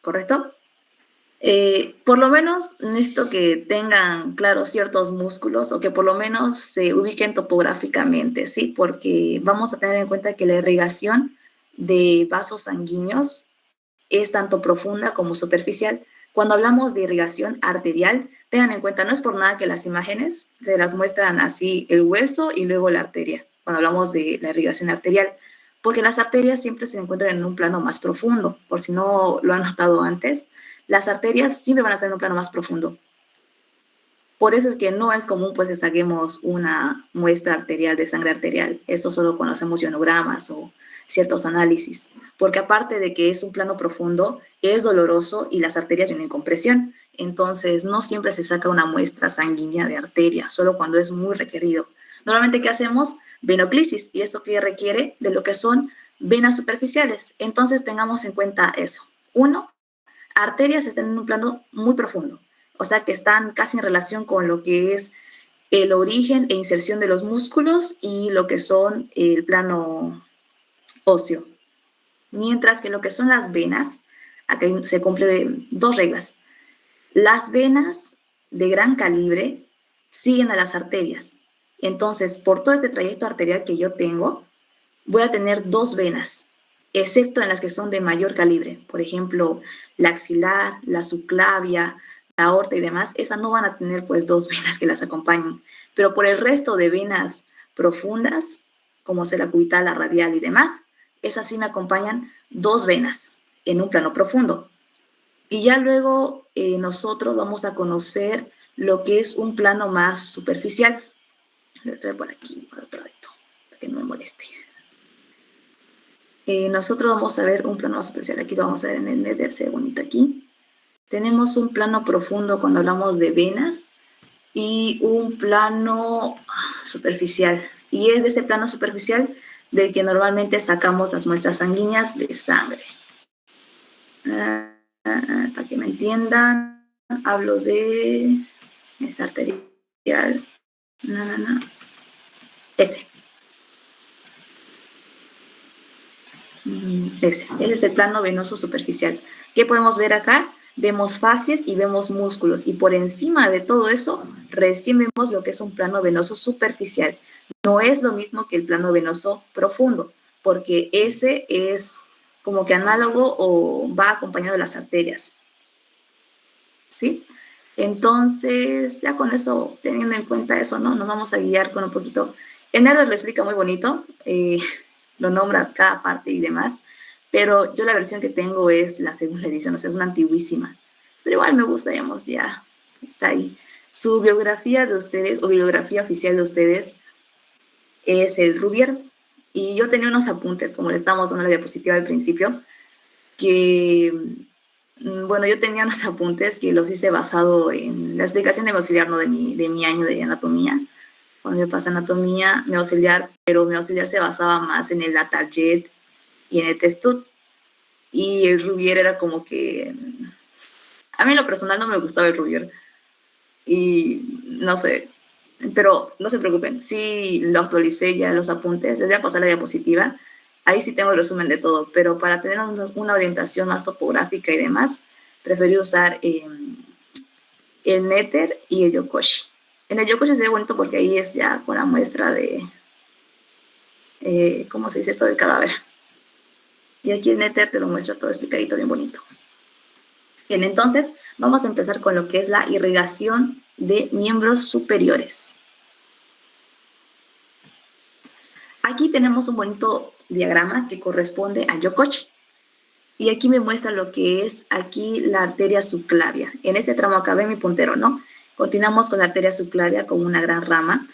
¿correcto? Por lo menos necesito que tengan claros ciertos músculos o que por lo menos se ubiquen topográficamente, ¿sí? Porque vamos a tener en cuenta que la irrigación de vasos sanguíneos es tanto profunda como superficial. Cuando hablamos de irrigación arterial, tengan en cuenta, no es por nada que las imágenes te las muestran así el hueso y luego la arteria, cuando hablamos de la irrigación arterial, porque las arterias siempre se encuentran en un plano más profundo, por si no lo han notado antes, las arterias siempre van a estar en un plano más profundo. Por eso es que no es común pues que saquemos una muestra arterial de sangre arterial. Esto solo cuando hacemos ionogramas o ciertos análisis. Porque aparte de que es un plano profundo, es doloroso y las arterias vienen con presión. Entonces no siempre se saca una muestra sanguínea de arteria, solo cuando es muy requerido. Normalmente, ¿qué hacemos? Venoclisis. Y eso que requiere de lo que son venas superficiales. Entonces tengamos en cuenta eso. Uno, arterias están en un plano muy profundo. O sea que están casi en relación con lo que es el origen e inserción de los músculos y lo que son el plano óseo. Mientras que lo que son las venas, acá se cumple dos reglas. Las venas de gran calibre siguen a las arterias. Entonces, por todo este trayecto arterial que yo tengo, voy a tener dos venas, excepto en las que son de mayor calibre. Por ejemplo, la axilar, la subclavia, la aorta y demás, esas no van a tener pues dos venas que las acompañen. Pero por el resto de venas profundas, como sea la cubital, la radial y demás, esas sí me acompañan dos venas en un plano profundo. Y ya luego nosotros vamos a conocer lo que es un plano más superficial. Lo voy a traer por aquí, por otro lado, para que no me moleste. Nosotros vamos a ver un plano más superficial. Aquí lo vamos a ver en el Nether, se ve bonito aquí. Tenemos un plano profundo cuando hablamos de venas y un plano superficial. Y es de ese plano superficial del que normalmente sacamos las muestras sanguíneas de sangre. Para que me entiendan, hablo de esta arterial. Este. Ese es el plano venoso superficial. ¿Qué podemos ver acá? Vemos fascias y vemos músculos. Y por encima de todo eso, recién vemos lo que es un plano venoso superficial. No es lo mismo que el plano venoso profundo, porque ese es como que análogo o va acompañado de las arterias. ¿Sí? Entonces, ya con eso, teniendo en cuenta eso, ¿no? Nos vamos a guiar con un poquito. Enero lo explica muy bonito, lo nombra cada parte y demás, pero yo la versión que tengo es la segunda edición, o sea, es una antiguísima. Pero igual me gusta, digamos, ya está ahí. Su biografía de ustedes, o bibliografía oficial de ustedes, es el Rubier. Y yo tenía unos apuntes, como le estábamos en la diapositiva al principio, que bueno, yo tenía unos apuntes que los hice basado en la explicación de mi auxiliar, ¿no? de mi año de anatomía. Cuando yo pasé anatomía, pero mi auxiliar se basaba más en el Latarjet y en el Testut. Y el Rubier era como que... A mí en lo personal no me gustaba el Rubier. Y no sé, pero no se preocupen, sí lo actualicé ya los apuntes, les voy a pasar la diapositiva. Ahí sí tengo el resumen de todo, pero para tener una orientación más topográfica y demás, preferí usar el Nether y el Yokoshi. En el Yokoshi se ve bonito porque ahí es ya con la muestra de, ¿cómo se dice esto? Del cadáver. Y aquí el Nether te lo muestra todo explicadito, bien bonito. Bien, entonces vamos a empezar con lo que es la irrigación de miembros superiores. Aquí tenemos un bonito diagrama que corresponde a Yokoshi. Y aquí me muestra lo que es aquí la arteria subclavia. En este tramo acabé mi puntero, ¿no? Continuamos con la arteria subclavia con una gran rama.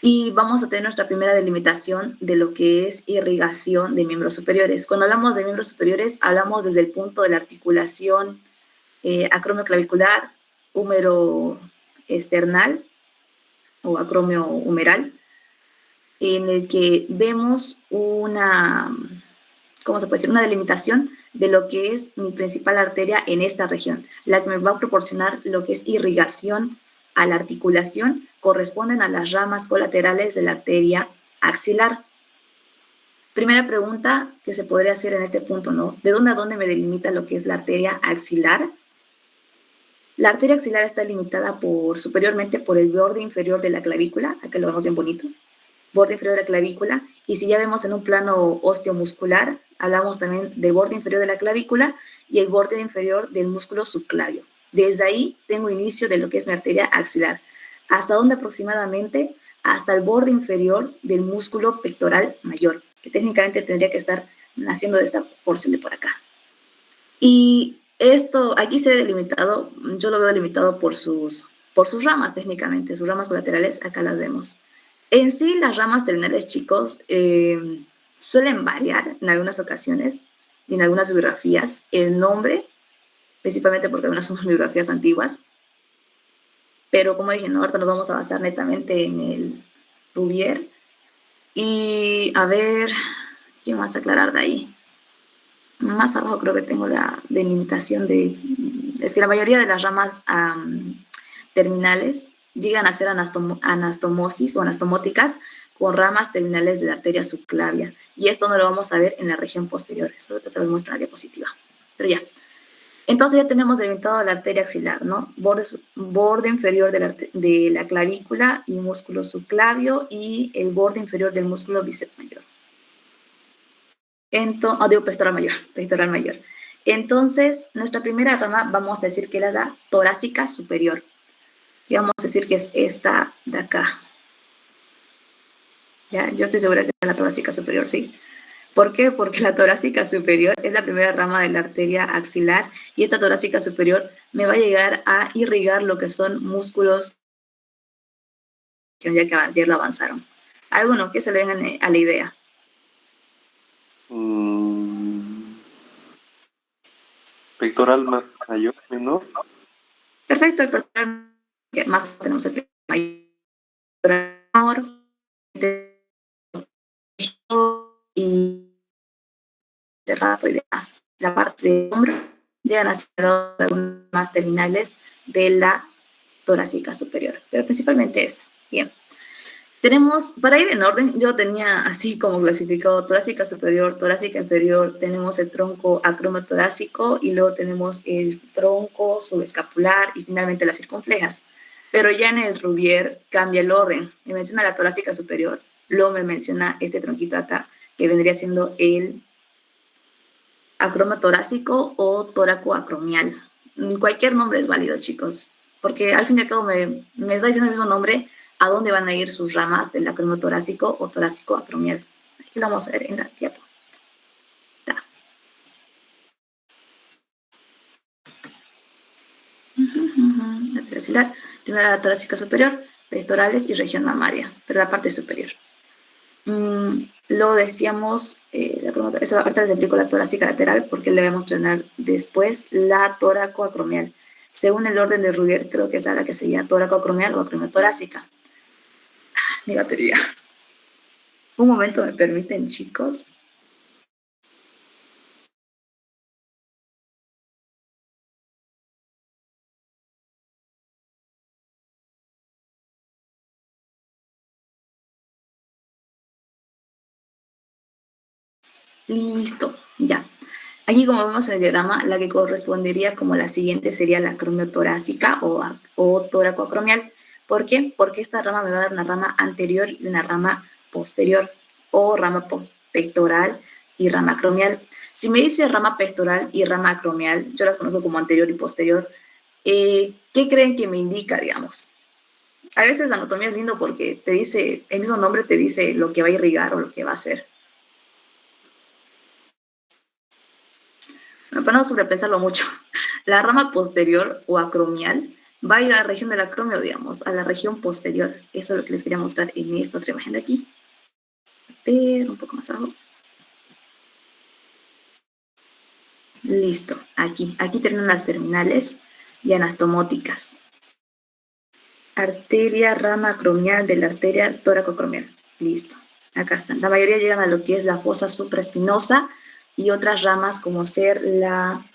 Y vamos a tener nuestra primera delimitación de lo que es irrigación de miembros superiores. Cuando hablamos de miembros superiores, hablamos desde el punto de la articulación acromioclavicular, húmero esternal o acromio humeral, en el que vemos una, ¿cómo se puede decir? Una delimitación de lo que es mi principal arteria en esta región, la que me va a proporcionar lo que es irrigación a la articulación, corresponden a las ramas colaterales de la arteria axilar. Primera pregunta que se podría hacer en este punto, ¿no? ¿De dónde a dónde me delimita lo que es la arteria axilar? La arteria axilar está limitada superiormente por el borde inferior de la clavícula, acá lo vemos bien bonito, borde inferior de la clavícula, y si ya vemos en un plano osteomuscular, hablamos también del borde inferior de la clavícula y el borde inferior del músculo subclavio. Desde ahí tengo inicio de lo que es mi arteria axilar. ¿Hasta dónde aproximadamente? Hasta el borde inferior del músculo pectoral mayor, que técnicamente tendría que estar naciendo de esta porción de por acá. Y esto aquí se ve delimitado, yo lo veo delimitado por sus ramas técnicamente, sus ramas colaterales, acá las vemos. En sí, las ramas terminales, chicos, suelen variar en algunas ocasiones y en algunas bibliografías el nombre, principalmente porque algunas son bibliografías antiguas, pero como dije, ¿no? Ahorita nos vamos a basar netamente en el Cuvier. Y a ver, ¿qué más aclarar de ahí? Más abajo creo que tengo la delimitación de... Es que la mayoría de las ramas terminales llegan a ser anastomosis o anastomóticas con ramas terminales de la arteria subclavia. Y esto no lo vamos a ver en la región posterior. Eso se los muestro en la diapositiva. Pero ya. Entonces ya tenemos delimitado la arteria axilar, ¿no? Borde inferior de la clavícula y músculo subclavio y el borde inferior del músculo bíceps mayor. Digo pectoral mayor. Entonces, nuestra primera rama vamos a decir que era la torácica superior. Y vamos a decir que es esta de acá. ¿Ya? Yo estoy segura que es la torácica superior, ¿sí? ¿Por qué? Porque la torácica superior es la primera rama de la arteria axilar y esta torácica superior me va a llegar a irrigar lo que son músculos que ya que ayer lo avanzaron. ¿Alguno que se le vengan a la idea? Pectoral mayor, ¿no? Perfecto, el pectoral más tenemos el pectoral mayor y de rato y demás. La parte de hombro llegan a ser algunas más terminales de la torácica superior, pero principalmente esa. Bien. Tenemos, para ir en orden, yo tenía así como clasificado torácica superior, torácica inferior, tenemos el tronco acromotorácico y luego tenemos el tronco subescapular y finalmente las circunflejas. Pero ya en el Rubier cambia el orden, me menciona la torácica superior, luego me menciona este tronquito acá, que vendría siendo el acromotorácico o tóraco-acromial. Cualquier nombre es válido, chicos, porque al fin y al cabo me está diciendo el mismo nombre a dónde van a ir sus ramas del acromotorácico o torácico-acromial. Aquí lo vamos a ver en la diapo. La axilar, primero la torácica superior, pectorales y región mamaria, pero la parte superior. Lo decíamos, eso ahorita les explico la torácica lateral porque le vamos a entrenar después la tóraco-acromial. Según el orden de Rubier, creo que es la que sería tóraco-acromial o acromiotorácica. Mi batería. Un momento, ¿me permiten, chicos? Listo, ya. Aquí, como vemos en el diagrama, la que correspondería como la siguiente sería la acromiotorácica o tóraco-acromial. ¿Por qué? Porque esta rama me va a dar una rama anterior y una rama posterior, o rama pectoral y rama acromial. Si me dice rama pectoral y rama acromial, yo las conozco como anterior y posterior, ¿qué creen que me indica, digamos? A veces la anatomía es lindo porque te dice, el mismo nombre te dice lo que va a irrigar o lo que va a hacer. Para no sobrepensarlo mucho, la rama posterior o acromial va a ir a la región del acromio, digamos, a la región posterior. Eso es lo que les quería mostrar en esta otra imagen de aquí. Pero un poco más abajo. Listo, aquí terminan las terminales y anastomóticas. Arteria rama acromial de la arteria tóraco-acromial. Listo, acá están. La mayoría llegan a lo que es la fosa supraespinosa y otras ramas como ser la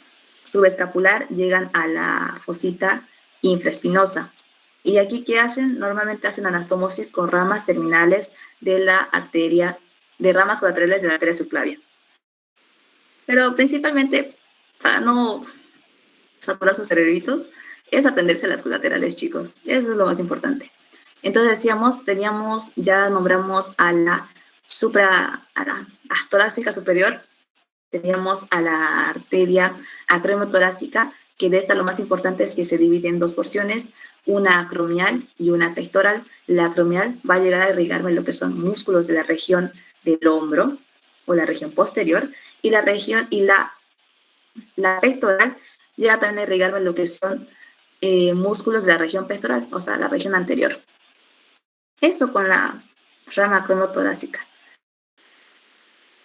subescapular llegan a la fosita infraespinosa. ¿Y aquí qué hacen? Normalmente hacen anastomosis con ramas terminales de la arteria de ramas colaterales de la arteria subclavia. Pero principalmente, para no saturar sus cerebritos, es aprenderse las colaterales, chicos. Eso es lo más importante. Entonces decíamos, ya nombramos a la torácica superior, teníamos a la arteria acromiotorácica, que de esta lo más importante es que se divide en dos porciones, una acromial y una pectoral. La acromial va a llegar a irrigarme lo que son músculos de la región del hombro o la región posterior, y la pectoral llega también a irrigarme lo que son músculos de la región pectoral, o sea, la región anterior. Eso con la rama acromotorácica.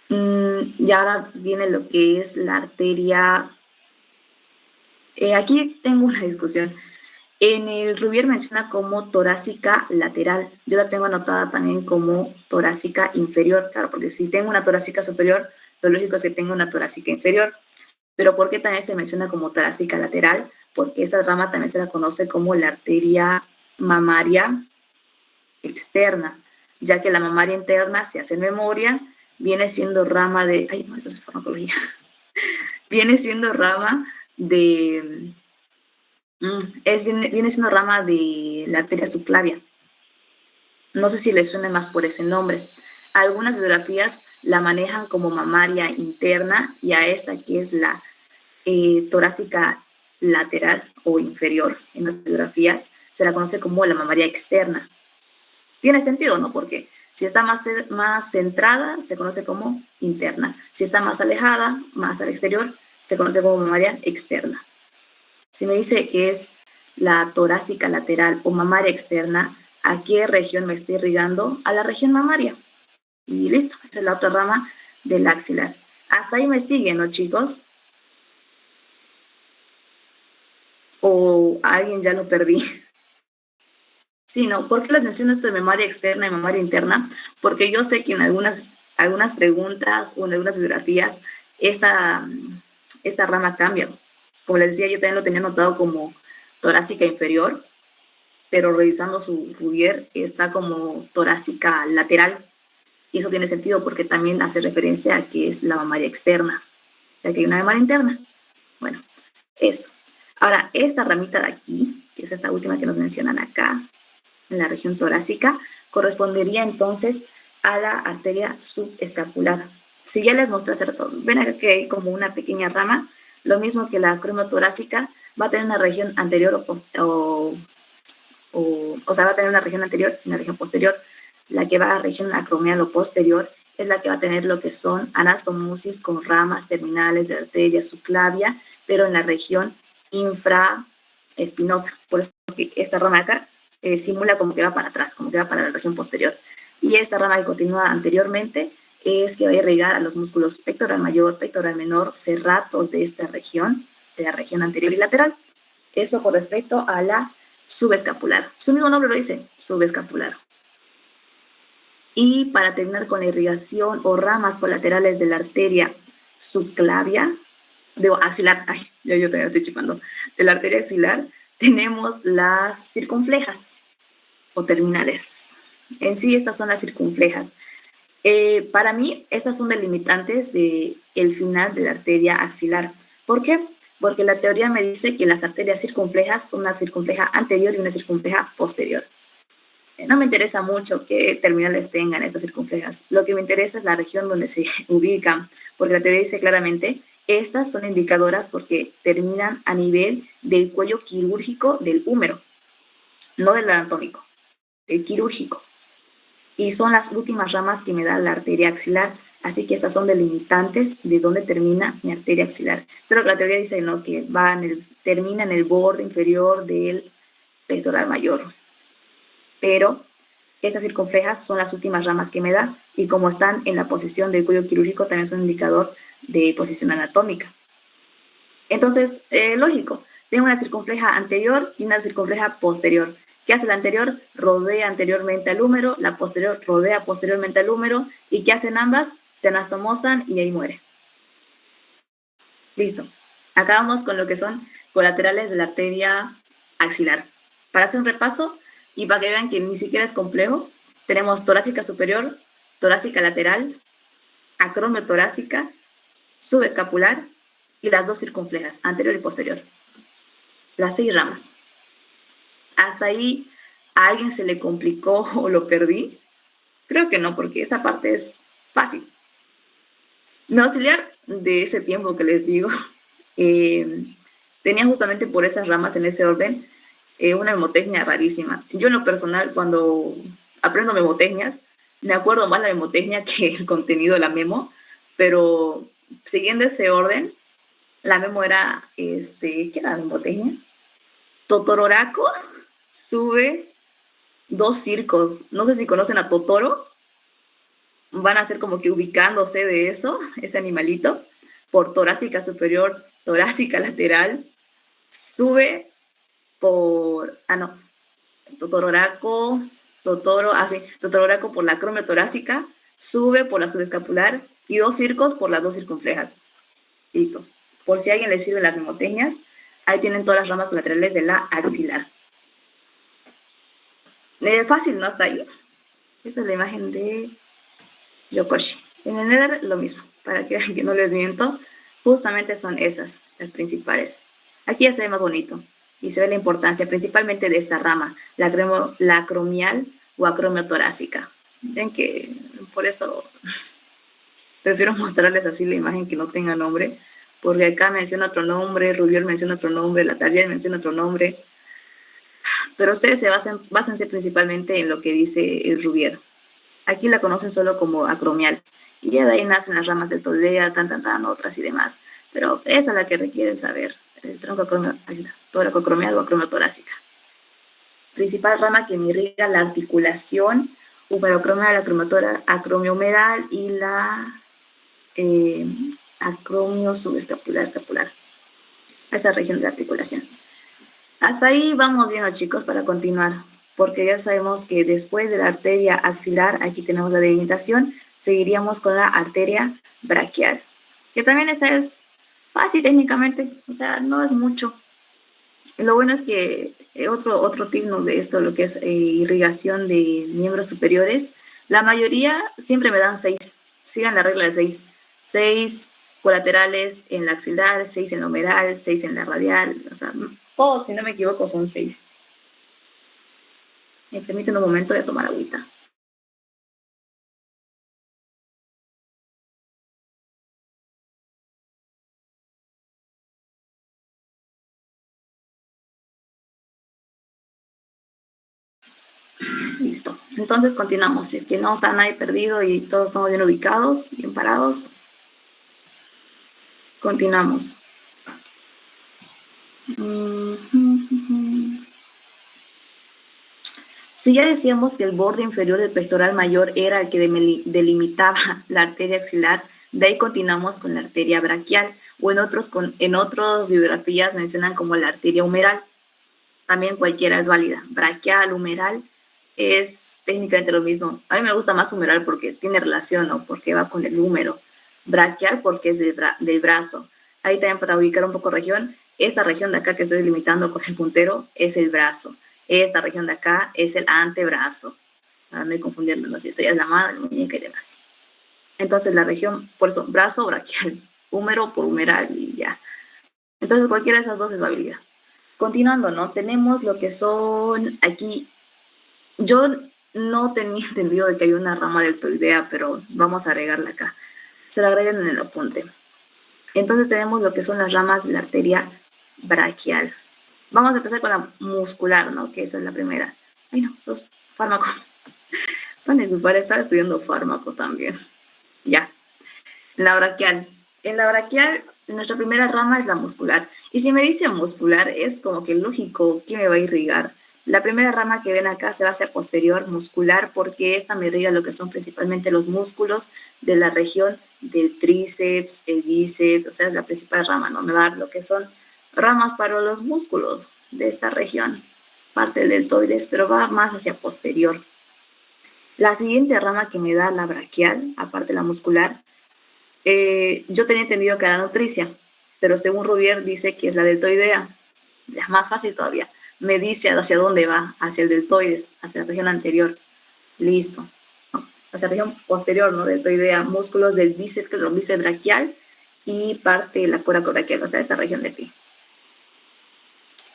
Y ahora viene lo que es la arteria. Aquí tengo una discusión. En el Rubier menciona como torácica lateral. Yo la tengo anotada también como torácica inferior. Claro, porque si tengo una torácica superior, lo lógico es que tengo una torácica inferior. Pero ¿por qué también se menciona como torácica lateral? Porque esa rama también se la conoce como la arteria mamaria externa, ya que la mamaria interna, si hacen memoria, viene siendo rama de... Ay, no, eso es farmacología. Viene siendo rama de... Viene siendo rama de la arteria subclavia. No sé si les suene más por ese nombre. Algunas biografías la manejan como mamaria interna, y a esta que es la torácica lateral o inferior en las biografías se la conoce como la mamaria externa. Tiene sentido, ¿no? Porque si está más centrada, se conoce como interna. Si está más alejada, más al exterior, se conoce como mamaria externa. Si me dice que es la torácica lateral o mamaria externa, ¿a qué región me estoy irrigando? A la región mamaria. Y listo, esa es la otra rama del axilar. Hasta ahí me siguen, ¿no, chicos? ¿O a alguien ya lo perdí? Sí, ¿no? ¿Por qué les menciono esto de memoria externa y memoria interna? Porque yo sé que en algunas preguntas o en algunas biografías esta rama cambia. Como les decía, yo también lo tenía anotado como torácica inferior, pero revisando su Rubier está como torácica lateral. Y eso tiene sentido porque también hace referencia a que es la mamaria externa, ya que hay una mamaria interna. Bueno, eso. Ahora, esta ramita de aquí, que es esta última que nos mencionan acá, en la región torácica, correspondería entonces a la arteria subescapular. Si ya les mostré hace rato, ven acá que hay como una pequeña rama, lo mismo que la acromotorácica, va a tener una región anterior o sea, va a tener una región anterior y una región posterior. La que va a la región acromial o posterior es la que va a tener lo que son anastomosis con ramas terminales de la arteria subclavia, pero en la región infraespinosa. Por eso es que esta rama acá simula como que va para atrás, como que va para la región posterior. Y esta rama que continúa anteriormente es que va a irrigar a los músculos pectoral mayor, pectoral menor, serratos de esta región, de la región anterior y lateral. Eso con respecto a la subescapular. Su mismo nombre lo dice, subescapular. Y para terminar con la irrigación o ramas colaterales de la arteria subclavia, axilar, ay, yo también estoy chipando, de la arteria axilar, tenemos las circunflejas o terminales. En sí, estas son las circunflejas. Para mí, estas son delimitantes del final de la arteria axilar. ¿Por qué? Porque la teoría me dice que las arterias circunflejas son una circunfleja anterior y una circunfleja posterior. No me interesa mucho qué terminales tengan estas circunflejas. Lo que me interesa es la región donde se ubican, porque la teoría dice claramente, estas son indicadoras porque terminan a nivel del cuello quirúrgico del húmero, no del anatómico, del quirúrgico. Y son las últimas ramas que me da la arteria axilar, así que estas son delimitantes de dónde termina mi arteria axilar. Pero la teoría dice, ¿no?, que termina en el borde inferior del pectoral mayor. Pero esas circunflejas son las últimas ramas que me da, y como están en la posición del cuello quirúrgico, también son un indicador de posición anatómica. Entonces, lógico, tengo una circunfleja anterior y una circunfleja posterior. ¿Qué hace la anterior? Rodea anteriormente al húmero, la posterior rodea posteriormente al húmero, ¿y qué hacen ambas? Se anastomosan y ahí muere. Listo. Acabamos con lo que son colaterales de la arteria axilar. Para hacer un repaso y para que vean que ni siquiera es complejo, tenemos torácica superior, torácica lateral, acromiotorácica, subescapular y las dos circunflejas, anterior y posterior. Las 6 ramas. ¿Hasta ahí a alguien se le complicó o lo perdí? Creo que no, porque esta parte es fácil. Mi auxiliar de ese tiempo que les digo, tenía justamente por esas ramas en ese orden una memotecnia rarísima. Yo en lo personal, cuando aprendo memotecnias, me acuerdo más la memotecnia que el contenido de la memo, pero siguiendo ese orden, la memo era, ¿qué era la memotecnia? Totororaco sube 2 circos. No sé si conocen a Totoro. Van a ser como que ubicándose de eso, ese animalito, por torácica superior, torácica lateral, sube por, Totororaco, Totororaco por la acromiotorácica, sube por la subescapular y 2 circos por las 2 circunflejas. Listo. Por si a alguien le sirven las memotecnias, ahí tienen todas las ramas colaterales de la axilar. Fácil, ¿no? Hasta ahí. Esa es la imagen de Yokoshi. En el Nether lo mismo, para que vean que no les miento, justamente son esas las principales. Aquí ya se ve más bonito y se ve la importancia principalmente de esta rama, la acromial o acromiotorácica. Ven que por eso prefiero mostrarles así la imagen que no tenga nombre, porque acá menciona otro nombre, Rubiol menciona otro nombre, Latariel menciona otro nombre, pero ustedes básense principalmente en lo que dice el Rubier. Aquí la conocen solo como acromial, y ya de ahí nacen las ramas de toidea, otras y demás, pero esa es la que requieren saber, el tronco acromial o acromiotorácica. Principal rama que me irriga la articulación, humerocromial, acromiohumeral y la acromio subescapular, escapular. Esa región de la articulación. Hasta ahí vamos bien, chicos, para continuar, porque ya sabemos que después de la arteria axilar, aquí tenemos la delimitación, seguiríamos con la arteria braquial, que también esa es fácil técnicamente, o sea, no es mucho. Lo bueno es que otro tip de esto, lo que es irrigación de miembros superiores, la mayoría siempre me dan 6, sigan la regla de 6, 6 colaterales en la axilar, 6 en la humeral, 6 en la radial, o sea, todos, si no me equivoco, son 6. Me permiten un momento de tomar agüita. Listo. Entonces continuamos. Si es que no está nadie perdido y todos estamos bien ubicados, bien parados, continuamos. Si ya decíamos que el borde inferior del pectoral mayor era el que delimitaba la arteria axilar, de ahí continuamos con la arteria braquial, o en otras bibliografías mencionan como la arteria humeral. También cualquiera es válida. Braquial, humeral, es técnicamente lo mismo. A mí me gusta más humeral porque tiene relación, ¿no? Porque va con el húmero. Braquial porque es del brazo. Ahí también para ubicar un poco región, esta región de acá que estoy delimitando con el puntero es el brazo. Esta región de acá es el antebrazo. Para no ir confundiéndonos, si esto ya es la mano, la muñeca y demás. Entonces la región, por eso, brazo, braquial, húmero por humeral y ya. Entonces cualquiera de esas dos es válida. Continuando, ¿no? Tenemos lo que son aquí. Yo no tenía entendido de que hay una rama deltoidea, pero vamos a agregarla acá. Se la agregan en el apunte. Entonces tenemos lo que son las ramas de la arteria braquial. Vamos a empezar con la muscular, ¿no? Que esa es la primera. Ay, no, sos fármaco. Van a disculpar, estaba estudiando fármaco también. Ya. La braquial. En la braquial, nuestra primera rama es la muscular. Y si me dice muscular, es como que lógico que me va a irrigar. La primera rama que ven acá se va a hacer posterior, muscular, porque esta me irriga lo que son principalmente los músculos de la región del tríceps, el bíceps, o sea, es la principal rama, ¿no? Me va a dar lo que son ramas para los músculos de esta región, parte del deltoides, pero va más hacia posterior. La siguiente rama que me da la braquial, aparte de la muscular, yo tenía entendido que era la nutricia, pero según Rubier dice que es la deltoidea, es más fácil todavía. Me dice hacia dónde va, hacia el deltoides, hacia la región anterior. Listo. hacia la región posterior, ¿no? Deltoidea, músculos del bíceps, que es el bíceps braquial, y parte de la coracobraquial, o sea, esta región de aquí.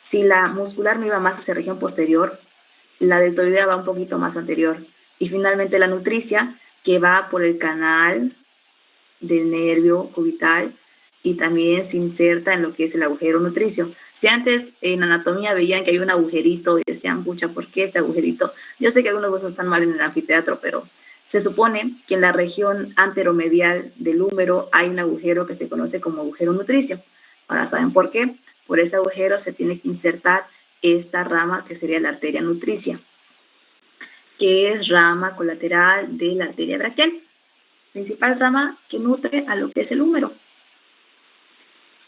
Si la muscular me iba más hacia la región posterior, la deltoidea va un poquito más anterior. Y finalmente la nutricia, que va por el canal del nervio cubital y también se inserta en lo que es el agujero nutricio. Si antes en anatomía veían que hay un agujerito y decían, pucha, ¿por qué este agujerito? Yo sé que algunos huesos están mal en el anfiteatro, pero se supone que en la región anteromedial del húmero hay un agujero que se conoce como agujero nutricio. Ahora, ¿saben por qué? Por ese agujero se tiene que insertar esta rama que sería la arteria nutricia, que es rama colateral de la arteria braquial, principal rama que nutre a lo que es el húmero.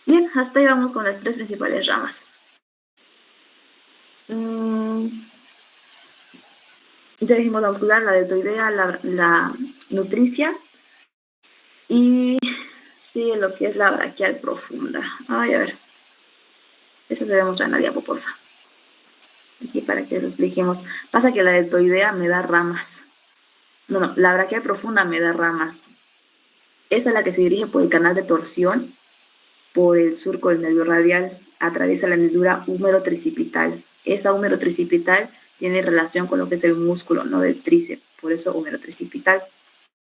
Bien, hasta ahí vamos con las tres principales ramas. Ya dijimos la muscular, la deltoidea, la nutricia y sí, lo que es la braquial profunda. Ay, a ver. Eso se ve mostrar en la diapo, porfa. Aquí para que lo expliquemos. Pasa que la deltoidea me da ramas. No, la braquial profunda me da ramas. Esa es la que se dirige por el canal de torsión, por el surco del nervio radial, atraviesa la hendidura húmero-tricipital. Esa húmero-tricipital tiene relación con lo que es el músculo, no del tríceps, por eso húmero-tricipital.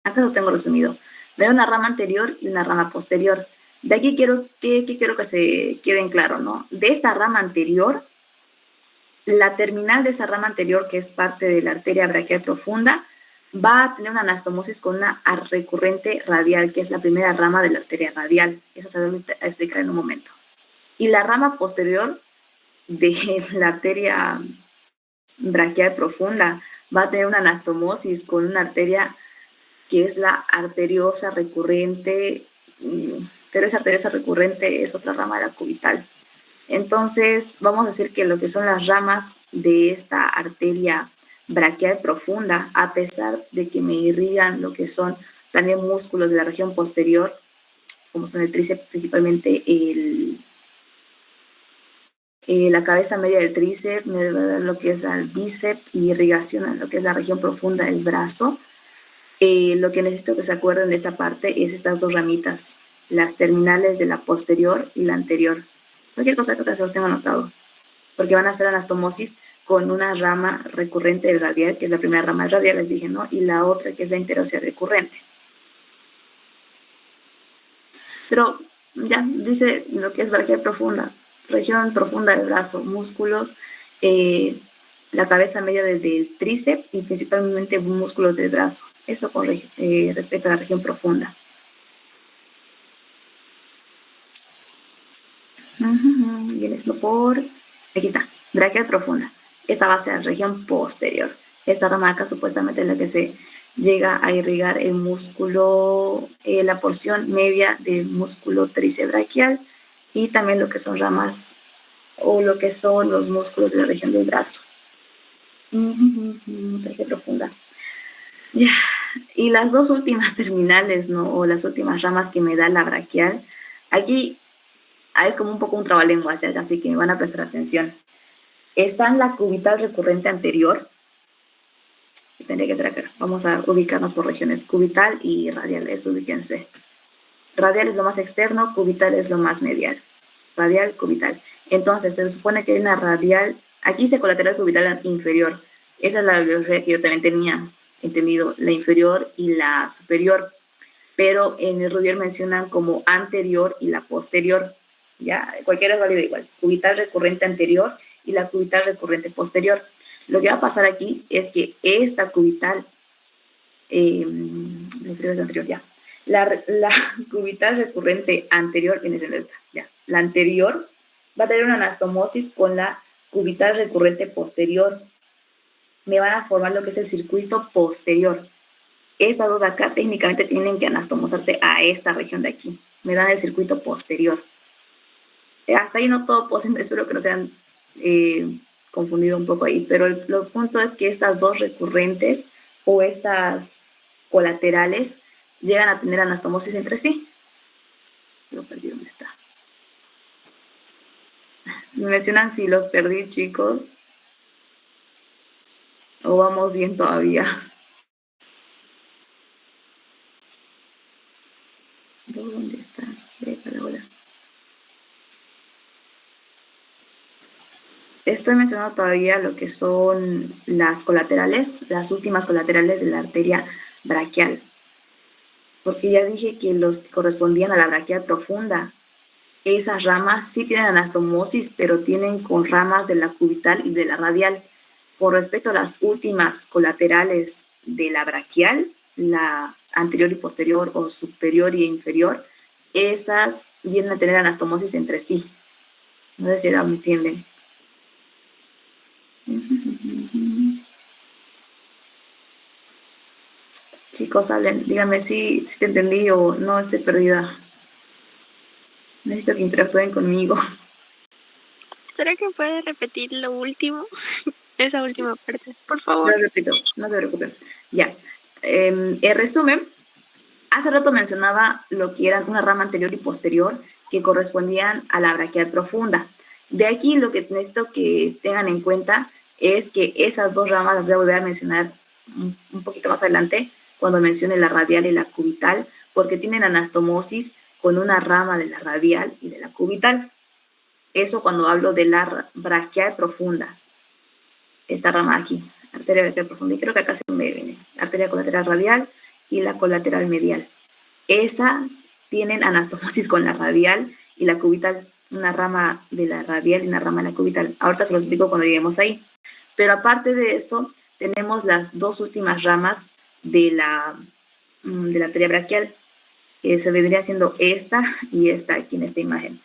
Acá lo tengo resumido. Veo una rama anterior y una rama posterior. De aquí quiero que se queden claro, ¿no? De esta rama anterior, la terminal de esa rama anterior, que es parte de la arteria braquial profunda, va a tener una anastomosis con una recurrente radial, que es la primera rama de la arteria radial. Esa se va a explicar en un momento. Y la rama posterior de la arteria braquial profunda va a tener una anastomosis con una arteria que es la arteriosa recurrente, pero esa arteriosa recurrente es otra rama de la cubital. Entonces, vamos a decir que lo que son las ramas de esta arteria braquial profunda, a pesar de que me irrigan lo que son también músculos de la región posterior, como son el tríceps, principalmente la cabeza media del tríceps, lo que es el bíceps y irrigación a lo que es la región profunda del brazo. Lo que necesito que se acuerden de esta parte es estas dos ramitas, las terminales de la posterior y la anterior. Cualquier cosa que se los tengo anotado, porque van a hacer anastomosis con una rama recurrente del radial, que es la primera rama del radial, les dije, ¿no? Y la otra que es la interósea recurrente. Pero ya, dice lo que es braquial profunda, región profunda del brazo, músculos, la cabeza media del tríceps y principalmente músculos del brazo. Eso con respecto a la región profunda. Viene siendo por... Aquí está, braquial profunda. Esta va a ser la región posterior. Esta rama acá supuestamente es la que se llega a irrigar el músculo, la porción media del músculo tríceps braquial y también lo que son ramas o lo que son los músculos de la región del brazo. Braquial profunda. Ya. Y las dos últimas terminales, ¿no? O las últimas ramas que me da la braquial, aquí es como un poco un trabalenguas, así que me van a prestar atención. Está en la cubital recurrente anterior. Tendría que ser acá. Vamos a ubicarnos por regiones. Cubital y radial, eso ubíquense. Radial es lo más externo, cubital es lo más medial. Radial, cubital. Entonces, se supone que hay una radial, aquí dice colateral cubital inferior. Esa es la biología que yo también tenía entendido, la inferior y la superior. Pero en el Rudier mencionan como anterior y la posterior. ¿Ya? Cualquiera es válida igual. Cubital recurrente anterior y la cubital recurrente posterior. Lo que va a pasar aquí es que esta cubital, la inferior es la anterior, ya. La cubital recurrente anterior, viene siendo esta, ya. La anterior va a tener una anastomosis con la cubital recurrente posterior. Me van a formar lo que es el circuito posterior. Estas dos de acá técnicamente tienen que anastomosarse a esta región de aquí. Me dan el circuito posterior. Hasta ahí no todo, pues, espero que no se hayan confundido un poco ahí, pero el punto es que estas dos recurrentes o estas colaterales llegan a tener anastomosis entre sí. Lo perdí, ¿dónde está? Me mencionan si los perdí, chicos, o vamos bien todavía. Estoy mencionando todavía lo que son las colaterales, las últimas colaterales de la arteria braquial, porque ya dije que los que correspondían a la braquial profunda, esas ramas sí tienen anastomosis, pero tienen con ramas de la cubital y de la radial. Con respecto a las últimas colaterales de la braquial, la anterior y posterior o superior y inferior, esas vienen a tener anastomosis entre sí. No sé si ahora me entienden. Chicos, hablen, díganme si te entendí o no estoy perdida. Necesito que interactúen conmigo. ¿Será que puede repetir lo último? Esa última parte, por favor. No repito, no se preocupen. Ya. En resumen, hace rato mencionaba lo que eran una rama anterior y posterior que correspondían a la braquial profunda. De aquí lo que necesito que tengan en cuenta es que esas dos ramas las voy a volver a mencionar un poquito más adelante cuando mencione la radial y la cubital, porque tienen anastomosis con una rama de la radial y de la cubital. Eso cuando hablo de la braquial profunda. Esta rama aquí, arteria braquial profunda. Y creo que acá se me viene. Arteria colateral radial y la colateral medial. Esas tienen anastomosis con la radial y la cubital, una rama de la radial y una rama de la cubital. Ahorita se los explico cuando lleguemos ahí. Pero aparte de eso, tenemos las dos últimas ramas de la arteria braquial, que se vendría siendo esta y esta aquí en esta imagen.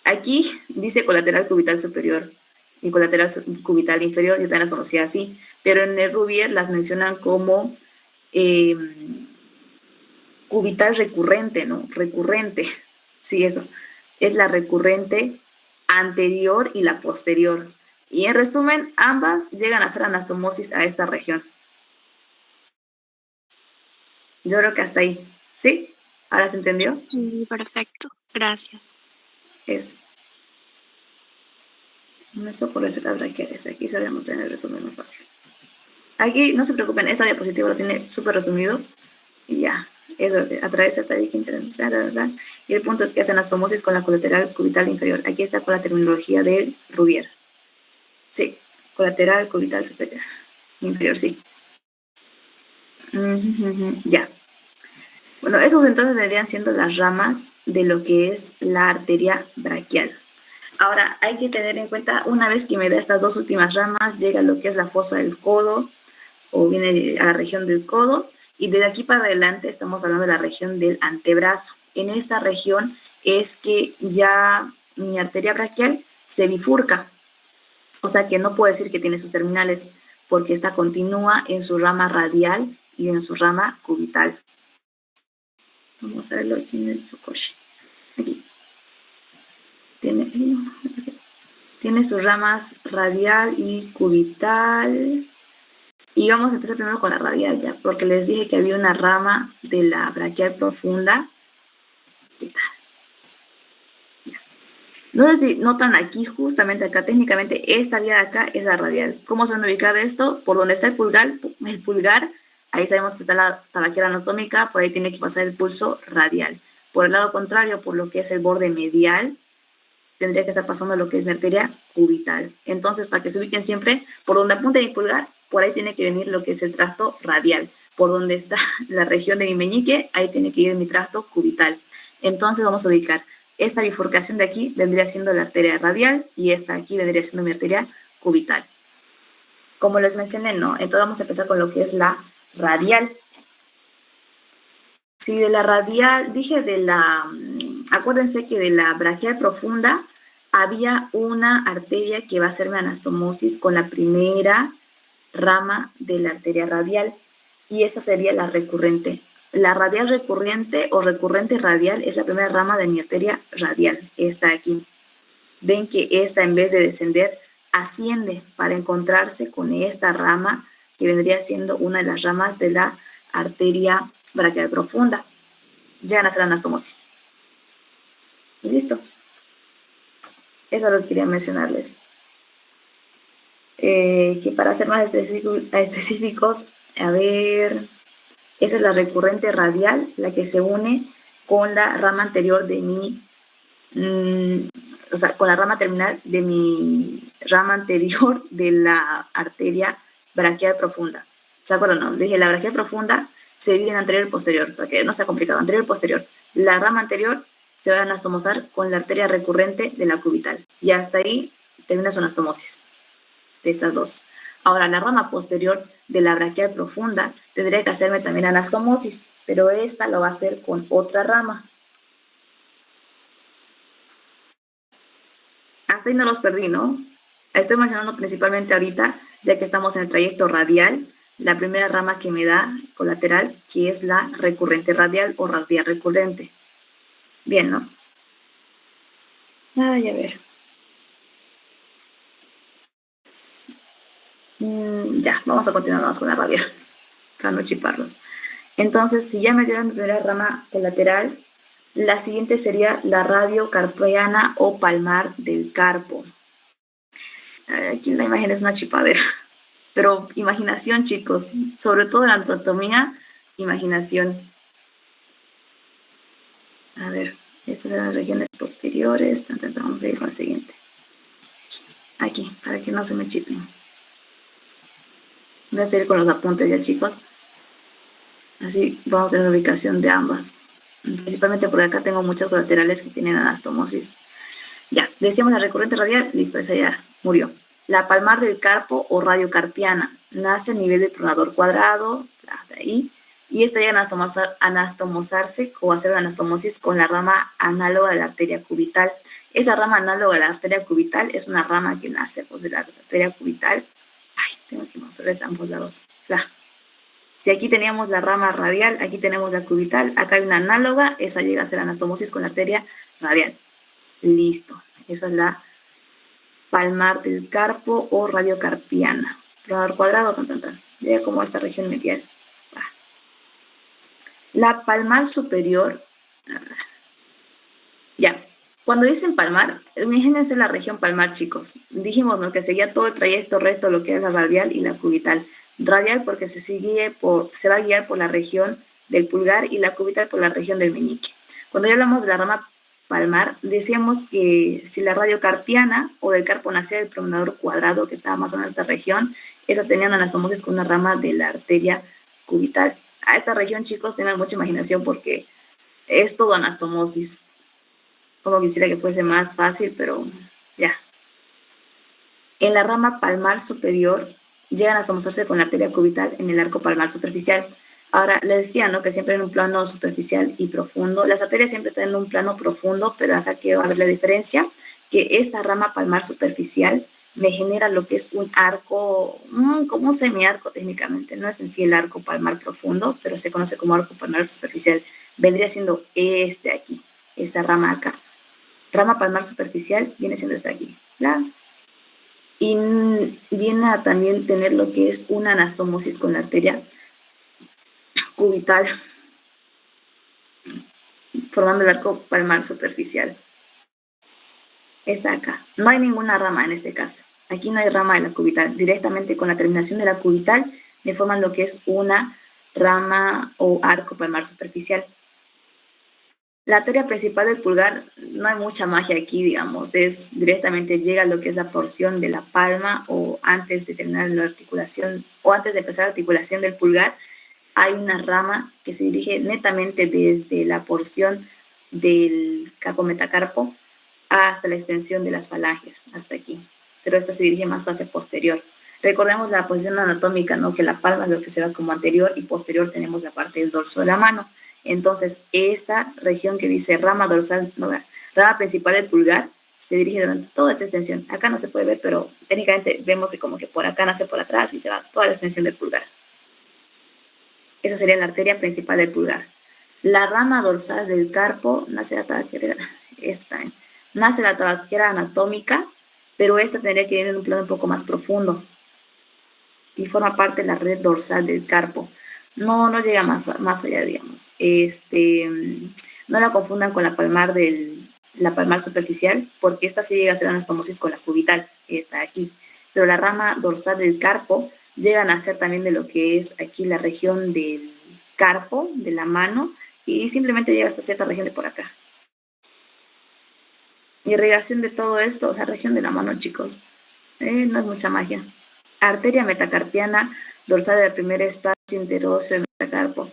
Aquí dice colateral cubital superior y colateral cubital inferior, yo también las conocía así, pero en el Rubier las mencionan como cubital recurrente, ¿no? Recurrente, sí, eso. Es la recurrente anterior y la posterior. Y en resumen, ambas llegan a hacer anastomosis a esta región. Yo creo que hasta ahí, ¿sí? ¿Ahora se entendió? Sí, perfecto. Gracias. Eso. Eso por respecto a braquiales. Aquí sabemos tener el resumen más fácil. Aquí, no se preocupen, esta diapositiva lo tiene súper resumido. Y ya, eso, a través de tabique internacional. Y el punto es que hacen anastomosis con la colateral cubital inferior. Aquí está con la terminología del Rubier. Sí, colateral cubital superior. Inferior, sí. Ya. Bueno, esos entonces vendrían siendo las ramas de lo que es la arteria braquial. Ahora, hay que tener en cuenta, una vez que me da estas dos últimas ramas, llega lo que es la fosa del codo, o viene a la región del codo, y desde aquí para adelante estamos hablando de la región del antebrazo. En esta región es que ya mi arteria braquial se bifurca, o sea que no puedo decir que tiene sus terminales, porque esta continúa en su rama radial y en su rama cubital. Vamos a verlo aquí en el Yokoshi. Aquí. Tiene sus ramas radial y cubital. Y vamos a empezar primero con la radial, ya, porque les dije que había una rama de la braquial profunda. ¿Qué tal? Ya. No sé si notan aquí, justamente acá, técnicamente, esta vía de acá es la radial. ¿Cómo se van a ubicar esto? Por donde está el pulgar, ahí sabemos que está la tabaquera anatómica, por ahí tiene que pasar el pulso radial. Por el lado contrario, por lo que es el borde medial, tendría que estar pasando lo que es mi arteria cubital. Entonces, para que se ubiquen siempre, por donde apunte mi pulgar, por ahí tiene que venir lo que es el tracto radial. Por donde está la región de mi meñique, ahí tiene que ir mi tracto cubital. Entonces vamos a ubicar. Esta bifurcación de aquí vendría siendo la arteria radial y esta aquí vendría siendo mi arteria cubital. Como les mencioné, no. Entonces vamos a empezar con lo que es la radial. Sí, de la radial, dije de la, acuérdense que de la braquial profunda había una arteria que va a hacerme anastomosis con la primera rama de la arteria radial y esa sería la recurrente. La radial recurrente o recurrente radial es la primera rama de mi arteria radial, esta aquí. Ven que esta en vez de descender asciende para encontrarse con esta rama que vendría siendo una de las ramas de la arteria braquial profunda. Llegan a hacer anastomosis. Y listo. Eso es lo que quería mencionarles. Que para ser más específicos, a ver, esa es la recurrente radial, la que se une con la rama anterior de mi, o sea, con la rama terminal de mi rama anterior de la arteria braquial profunda. ¿Se acuerdan? No? Dije, la braquial profunda se divide en anterior y posterior, para que no sea complicado, anterior y posterior. La rama anterior se va a anastomosar con la arteria recurrente de la cubital. Y hasta ahí termina su anastomosis de estas dos. Ahora, la rama posterior de la braquial profunda tendría que hacerme también anastomosis, pero esta lo va a hacer con otra rama. Hasta ahí no los perdí, ¿no? Estoy mencionando principalmente ahorita, ya que estamos en el trayecto radial, la primera rama que me da colateral, que es la recurrente radial o radial recurrente. Bien, ¿no? Ay, a ver. Ya, vamos a continuar más con la radial, para no chiparlos. Entonces, si ya me dio mi primera rama colateral, la siguiente sería la radiocarpiana o palmar del carpo. Aquí la imagen es una chipadera, pero imaginación, chicos, sobre todo en la anatomía, imaginación. A ver, estas eran las regiones posteriores, vamos a ir con el siguiente. Aquí, para que no se me chipen. Voy a seguir con los apuntes ya, chicos. Así vamos a tener la ubicación de ambas. Principalmente porque acá tengo muchas colaterales que tienen anastomosis. Ya, decíamos la recurrente radial, listo, esa ya murió. La palmar del carpo o radiocarpiana nace a nivel del pronador cuadrado, de ahí, y esta llega a anastomosarse o hacer una anastomosis con la rama análoga de la arteria cubital. Esa rama análoga de la arteria cubital es una rama que nace pues, de la arteria cubital. Ay, tengo que mostrarles a ambos lados. Si aquí teníamos la rama radial, aquí tenemos la cubital, acá hay una análoga, esa llega a ser anastomosis con la arteria radial. Listo, esa es la palmar del carpo o radiocarpiana. Pronador cuadrado, llega como a esta región medial. La palmar superior, ya, cuando dicen palmar, imagínense la región palmar, chicos. Dijimos, ¿no? Que seguía todo el trayecto recto, lo que es la radial y la cubital. Radial porque se va a guiar por la región del pulgar y la cubital por la región del meñique. Cuando ya hablamos de la rama palmar, decíamos que si la radiocarpiana o del carpo nacía del promenador cuadrado, que estaba más o menos en esta región, esa tenía una anastomosis con una rama de la arteria cubital. A esta región, chicos, tengan mucha imaginación porque es todo anastomosis. Como quisiera que fuese más fácil, pero ya. En la rama palmar superior, llegan a anastomosarse con la arteria cubital en el arco palmar superficial. Ahora, les decía, ¿no? Que siempre en un plano superficial y profundo. Las arterias siempre están en un plano profundo, pero acá quiero ver la diferencia, que esta rama palmar superficial me genera lo que es un arco, como un semiarco técnicamente. No es en sí el arco palmar profundo, pero se conoce como arco palmar superficial. Vendría siendo este aquí, esta rama acá. Rama palmar superficial viene siendo esta aquí. Y viene a también tener lo que es una anastomosis con la arteria cubital, formando el arco palmar superficial. Está acá. No hay ninguna rama en este caso. Aquí no hay rama de la cubital. Directamente con la terminación de la cubital me forman lo que es una rama o arco palmar superficial. La arteria principal del pulgar, no hay mucha magia aquí, digamos, es directamente llega a lo que es la porción de la palma o antes de terminar la articulación o antes de empezar la articulación del pulgar, hay una rama que se dirige netamente desde la porción del carpo metacarpo hasta la extensión de las falanges, hasta aquí. Pero esta se dirige más hacia posterior. Recordemos la posición anatómica, ¿no? Que la palma es lo que se va como anterior y posterior tenemos la parte del dorso de la mano. Entonces, esta región que dice rama dorsal, no, rama principal del pulgar, se dirige durante toda esta extensión. Acá no se puede ver, pero técnicamente vemos que como que por acá nace por atrás y se va toda la extensión del pulgar. Esa sería la arteria principal del pulgar. La rama dorsal del carpo nace la tabaquera, esta también, nace la tabaquera anatómica, pero esta tendría que ir en un plano un poco más profundo y forma parte de la red dorsal del carpo. No llega más allá, digamos. No la confundan con la palmar superficial, porque esta sí llega a ser anastomosis con la cubital, está aquí. Pero la rama dorsal del carpo llegan a ser también de lo que es aquí la región del carpo, de la mano, y simplemente llega hasta cierta región de por acá. Irrigación de todo esto, o sea, región de la mano, chicos. No es mucha magia. Arteria metacarpiana, dorsal del primer espacio interóseo de metacarpo.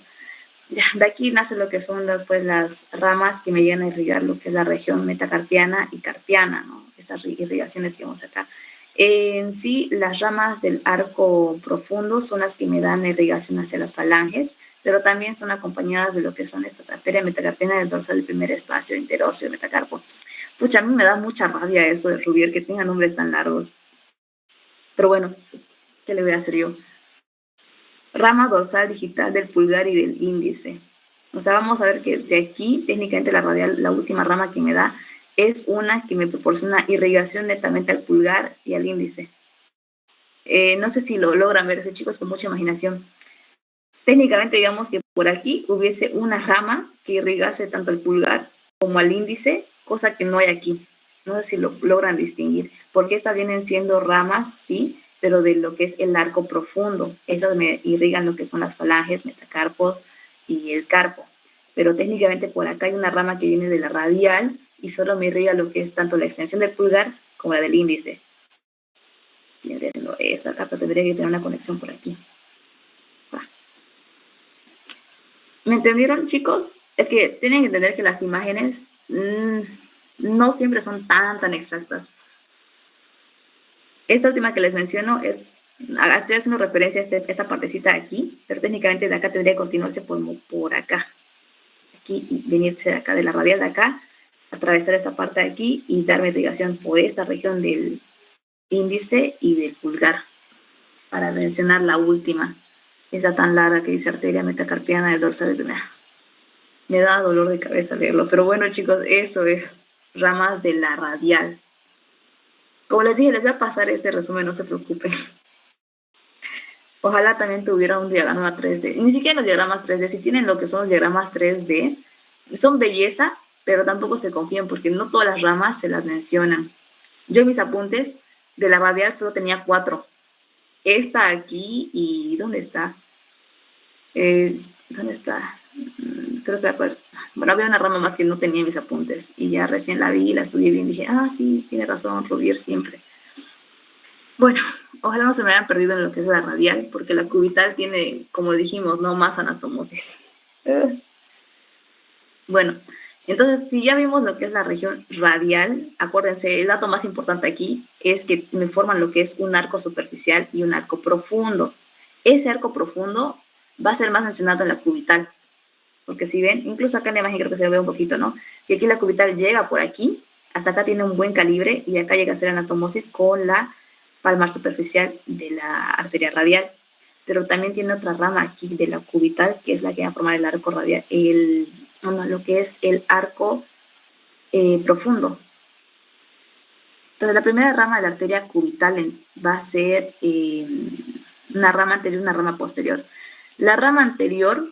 Ya, de aquí nace lo que son pues, las ramas que me llegan a irrigar lo que es la región metacarpiana y carpiana, ¿no? Estas irrigaciones que vemos acá. En sí, las ramas del arco profundo son las que me dan irrigación hacia las falanges, pero también son acompañadas de lo que son estas arterias metacarpiana del dorsal del primer espacio interóseo de metacarpo. Pucha, a mí me da mucha rabia eso de Rubier, que tenga nombres tan largos. Pero bueno, ¿qué le voy a hacer yo? Rama dorsal digital del pulgar y del índice. O sea, vamos a ver que de aquí, técnicamente la radial, la última rama que me da, es una que me proporciona irrigación netamente al pulgar y al índice. No sé si lo logran ver, ese chicos, con mucha imaginación. Técnicamente, digamos que por aquí hubiese una rama que irrigase tanto al pulgar como al índice, cosa que no hay aquí. No sé si lo logran distinguir, porque estas vienen siendo ramas, sí, pero de lo que es el arco profundo. Esas me irrigan lo que son las falanges, metacarpos y el carpo. Pero técnicamente por acá hay una rama que viene de la radial y solo me irriga lo que es tanto la extensión del pulgar como la del índice. Vendría siendo esta acá, pero tendría que tener una conexión por aquí. ¿Me entendieron, chicos? Es que tienen que entender que las imágenes no siempre son tan exactas. Esta última que les menciono es, estoy haciendo referencia a esta partecita de aquí, pero técnicamente de acá tendría que continuarse por acá. Aquí y venirse de acá, de la radial de acá, atravesar esta parte de aquí y darme irrigación por esta región del índice y del pulgar, para mencionar la última. Esa tan larga que dice arteria metacarpiana del dorsal del primer. Me da dolor de cabeza leerlo, pero bueno, chicos, eso es ramas de la radial. Como les dije, les voy a pasar este resumen, no se preocupen. Ojalá también tuviera un diagrama 3D. Ni siquiera los diagramas 3D, si tienen lo que son los diagramas 3D, son belleza, pero tampoco se confíen porque no todas las ramas se las mencionan. Yo en mis apuntes de la radial solo tenía 4. Esta aquí y ¿dónde está? ¿Dónde está? Creo que bueno, había una rama más que no tenía en mis apuntes y ya recién la vi, la estudié bien y dije, sí, tiene razón, Rubier siempre. Bueno, ojalá no se me hayan perdido en lo que es la radial, porque la cubital tiene, como dijimos, no más anastomosis. Bueno, entonces si ya vimos lo que es la región radial, acuérdense, el dato más importante aquí es que me forman lo que es un arco superficial y un arco profundo. Ese arco profundo va a ser más mencionado en la cubital, porque si ven, incluso acá en la imagen creo que se ve un poquito, ¿no? Que aquí la cubital llega por aquí, hasta acá tiene un buen calibre y acá llega a ser anastomosis con la palmar superficial de la arteria radial. Pero también tiene otra rama aquí de la cubital, que es la que va a formar el arco radial, lo que es el arco profundo. Entonces, la primera rama de la arteria cubital va a ser una rama anterior y una rama posterior. La rama anterior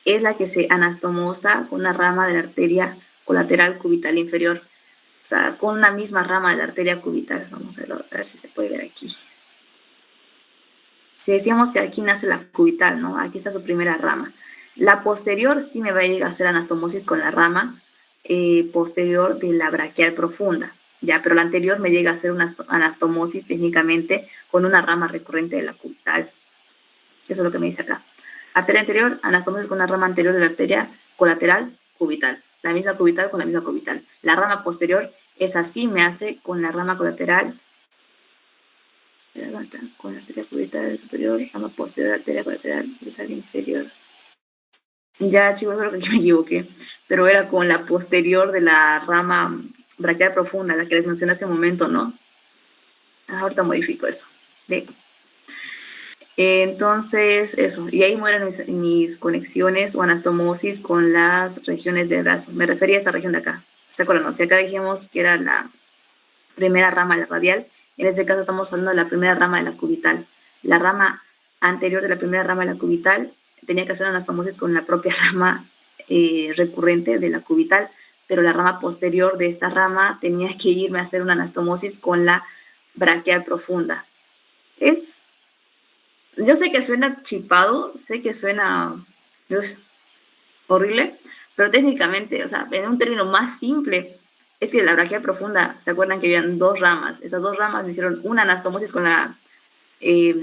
es la que se anastomosa con una rama de la arteria colateral cubital inferior. O sea, con una misma rama de la arteria cubital. Vamos a ver si se puede ver aquí. Si decíamos que aquí nace la cubital, ¿no? Aquí está su primera rama. La posterior sí me va a llegar a hacer anastomosis con la rama posterior de la braquial profunda, ¿ya? Pero la anterior me llega a hacer una anastomosis técnicamente con una rama recurrente de la cubital. Eso es lo que me dice acá. Arteria anterior, anastomosis con una rama anterior de la arteria colateral cubital. La misma cubital con la misma cubital. La rama posterior es así, me hace con la rama colateral, con la arteria cubital superior, rama posterior, arteria colateral cubital inferior. Ya, chicos, creo que me equivoqué, pero era con la posterior de la rama braquial profunda, la que les mencioné hace un momento, ¿no? Ahorita modifico eso. Entonces, eso, y ahí mueren mis conexiones o anastomosis con las regiones del brazo. Me refería a esta región de acá. ¿Se acuerdan? O sea, acá dijimos que era la primera rama de la radial. En este caso estamos hablando de la primera rama de la cubital. La rama anterior de la primera rama de la cubital tenía que hacer una anastomosis con la propia rama recurrente de la cubital, pero la rama posterior de esta rama tenía que irme a hacer una anastomosis con la braquial profunda. Yo sé que suena chipado, sé que suena horrible, pero técnicamente, o sea, en un término más simple, Es que la braquial profunda, ¿se acuerdan que habían dos ramas? Esas dos ramas me hicieron una anastomosis eh,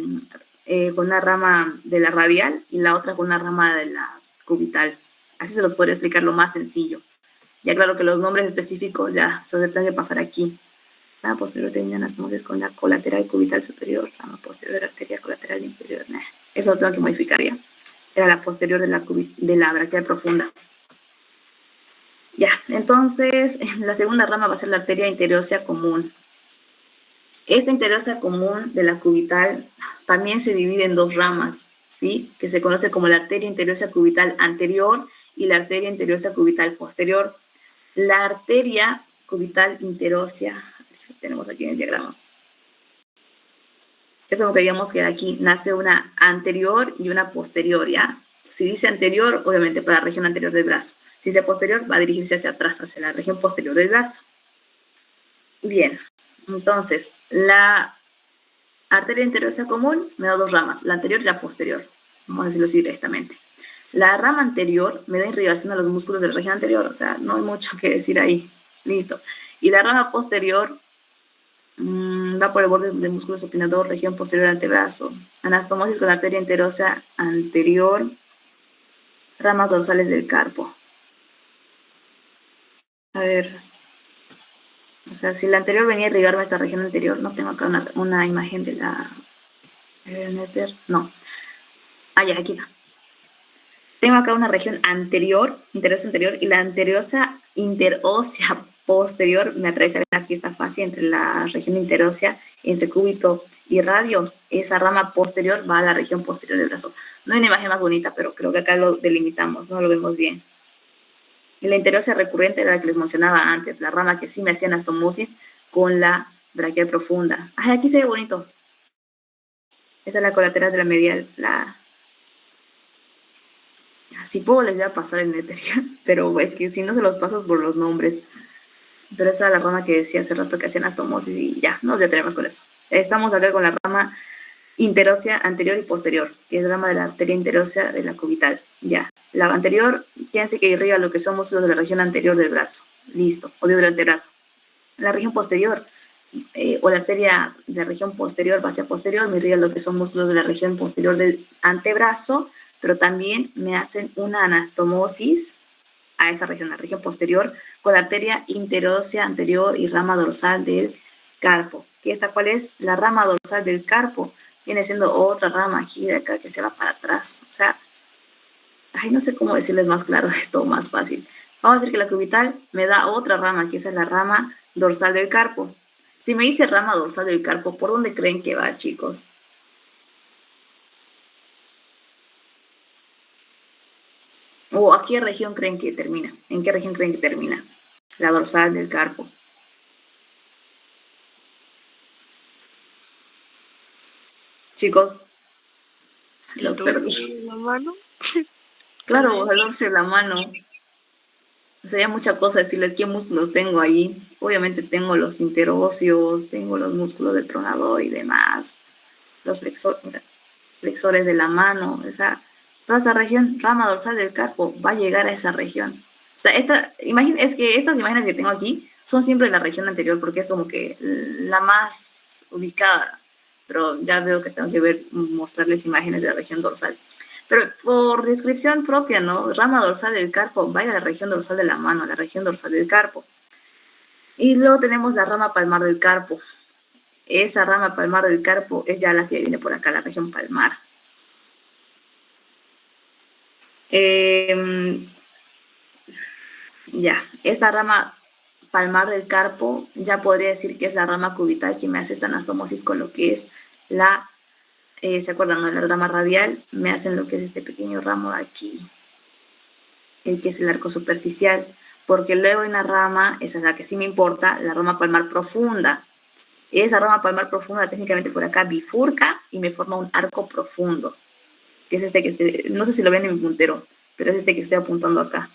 con una rama de la radial y la otra con una rama de la cubital. Así se los podría explicar lo más sencillo. Ya claro que los nombres específicos ya se los tengo que pasar aquí. Rama posterior termina anastomosis con la colateral cubital superior, rama posterior arteria colateral inferior. Nah, eso lo tengo que modificar ya. Era la posterior de la braquial profunda. Ya, entonces la segunda rama va a ser la arteria interósea común. Esta interósea común de la cubital también se divide en dos ramas, ¿sí? Que se conoce como la arteria interósea cubital anterior y la arteria interósea cubital posterior. La arteria cubital interósea, a ver si lo tenemos aquí en el diagrama. Eso es lo que digamos que aquí nace una anterior y una posterior, ¿ya? Si dice anterior, obviamente para la región anterior del brazo. Si dice posterior, va a dirigirse hacia atrás, hacia la región posterior del brazo. Bien, entonces, la arteria interósea común me da dos ramas, la anterior y la posterior. Vamos a decirlo así directamente. La rama anterior me da irrigación a los músculos de la región anterior, o sea, no hay mucho que decir ahí. Listo. Y la rama posterior va por el borde del músculo supinador, región posterior del antebrazo. Anastomosis con la arteria interósea anterior, ramas dorsales del carpo. A ver. O sea, si la anterior venía a irrigarme esta región anterior, no tengo acá una imagen de la... No. Ah, ya, aquí está. Tengo acá una región anterior, interósea anterior, y la interósea posterior me atraviesa aquí esta fascia entre la región interósea, entre cúbito y radio. Esa rama posterior va a la región posterior del brazo. No hay una imagen más bonita, pero creo que acá lo delimitamos, ¿no? Lo vemos bien. Y la interósea recurrente era la que les mencionaba antes, la rama que sí me hacía anastomosis con la braquial profunda. Ay, aquí se ve bonito. Esa es la colateral de la medial, Así puedo les voy a pasar el netería, pero es que si no se los paso por los nombres. Pero esa era la rama que decía hace rato que hacía anastomosis y ya, no ya tenemos con eso. Estamos acá con la rama interósea anterior y posterior, que es la rama de la arteria interósea de la cubital. Ya, la anterior, fíjense que irriga lo que son músculos de la región anterior del brazo. Listo, o del antebrazo. La región posterior, o la arteria de la región posterior va hacia posterior, me irriga lo que son músculos de la región posterior del antebrazo, pero también me hacen una anastomosis a esa región, la región posterior, con la arteria interósea anterior y rama dorsal del carpo. ¿Y esta cuál es? La rama dorsal del carpo. Viene siendo otra rama aquí de acá que se va para atrás. O sea, ay, no sé cómo decirles más claro esto, más fácil. Vamos a decir que la cubital me da otra rama, que esa es la rama dorsal del carpo. Si me dice rama dorsal del carpo, ¿por dónde creen que va, chicos? ¿O a qué región creen que termina? ¿En qué región creen que termina? La dorsal del carpo. Chicos, los perdí. La mano. Claro, el dorso de la mano. Sería mucha cosa decirles qué músculos tengo ahí. Obviamente tengo los interóseos, tengo los músculos del pronador y demás. Los flexores de la mano. Toda esa región, rama dorsal del carpo, va a llegar a esa región. O sea, es que estas imágenes que tengo aquí son siempre la región anterior porque es como que la más ubicada. Pero ya veo que tengo que mostrarles imágenes de la región dorsal. Pero por descripción propia, ¿no? Rama dorsal del carpo, vaya a la región dorsal de la mano, la región dorsal del carpo. Y luego tenemos la rama palmar del carpo. Esa rama palmar del carpo es ya la que viene por acá, la región palmar. Ya, esa rama palmar del carpo ya podría decir que es la rama cubital que me hace esta anastomosis con lo que es la... ¿se acuerdan? ¿No? La rama radial me hacen lo que es este pequeño ramo de aquí, el que es el arco superficial, porque luego hay una rama, esa es la que sí me importa, la rama palmar profunda. Esa rama palmar profunda técnicamente por acá bifurca y me forma un arco profundo, que es este que no sé si lo ven en mi puntero, pero es este que estoy apuntando acá.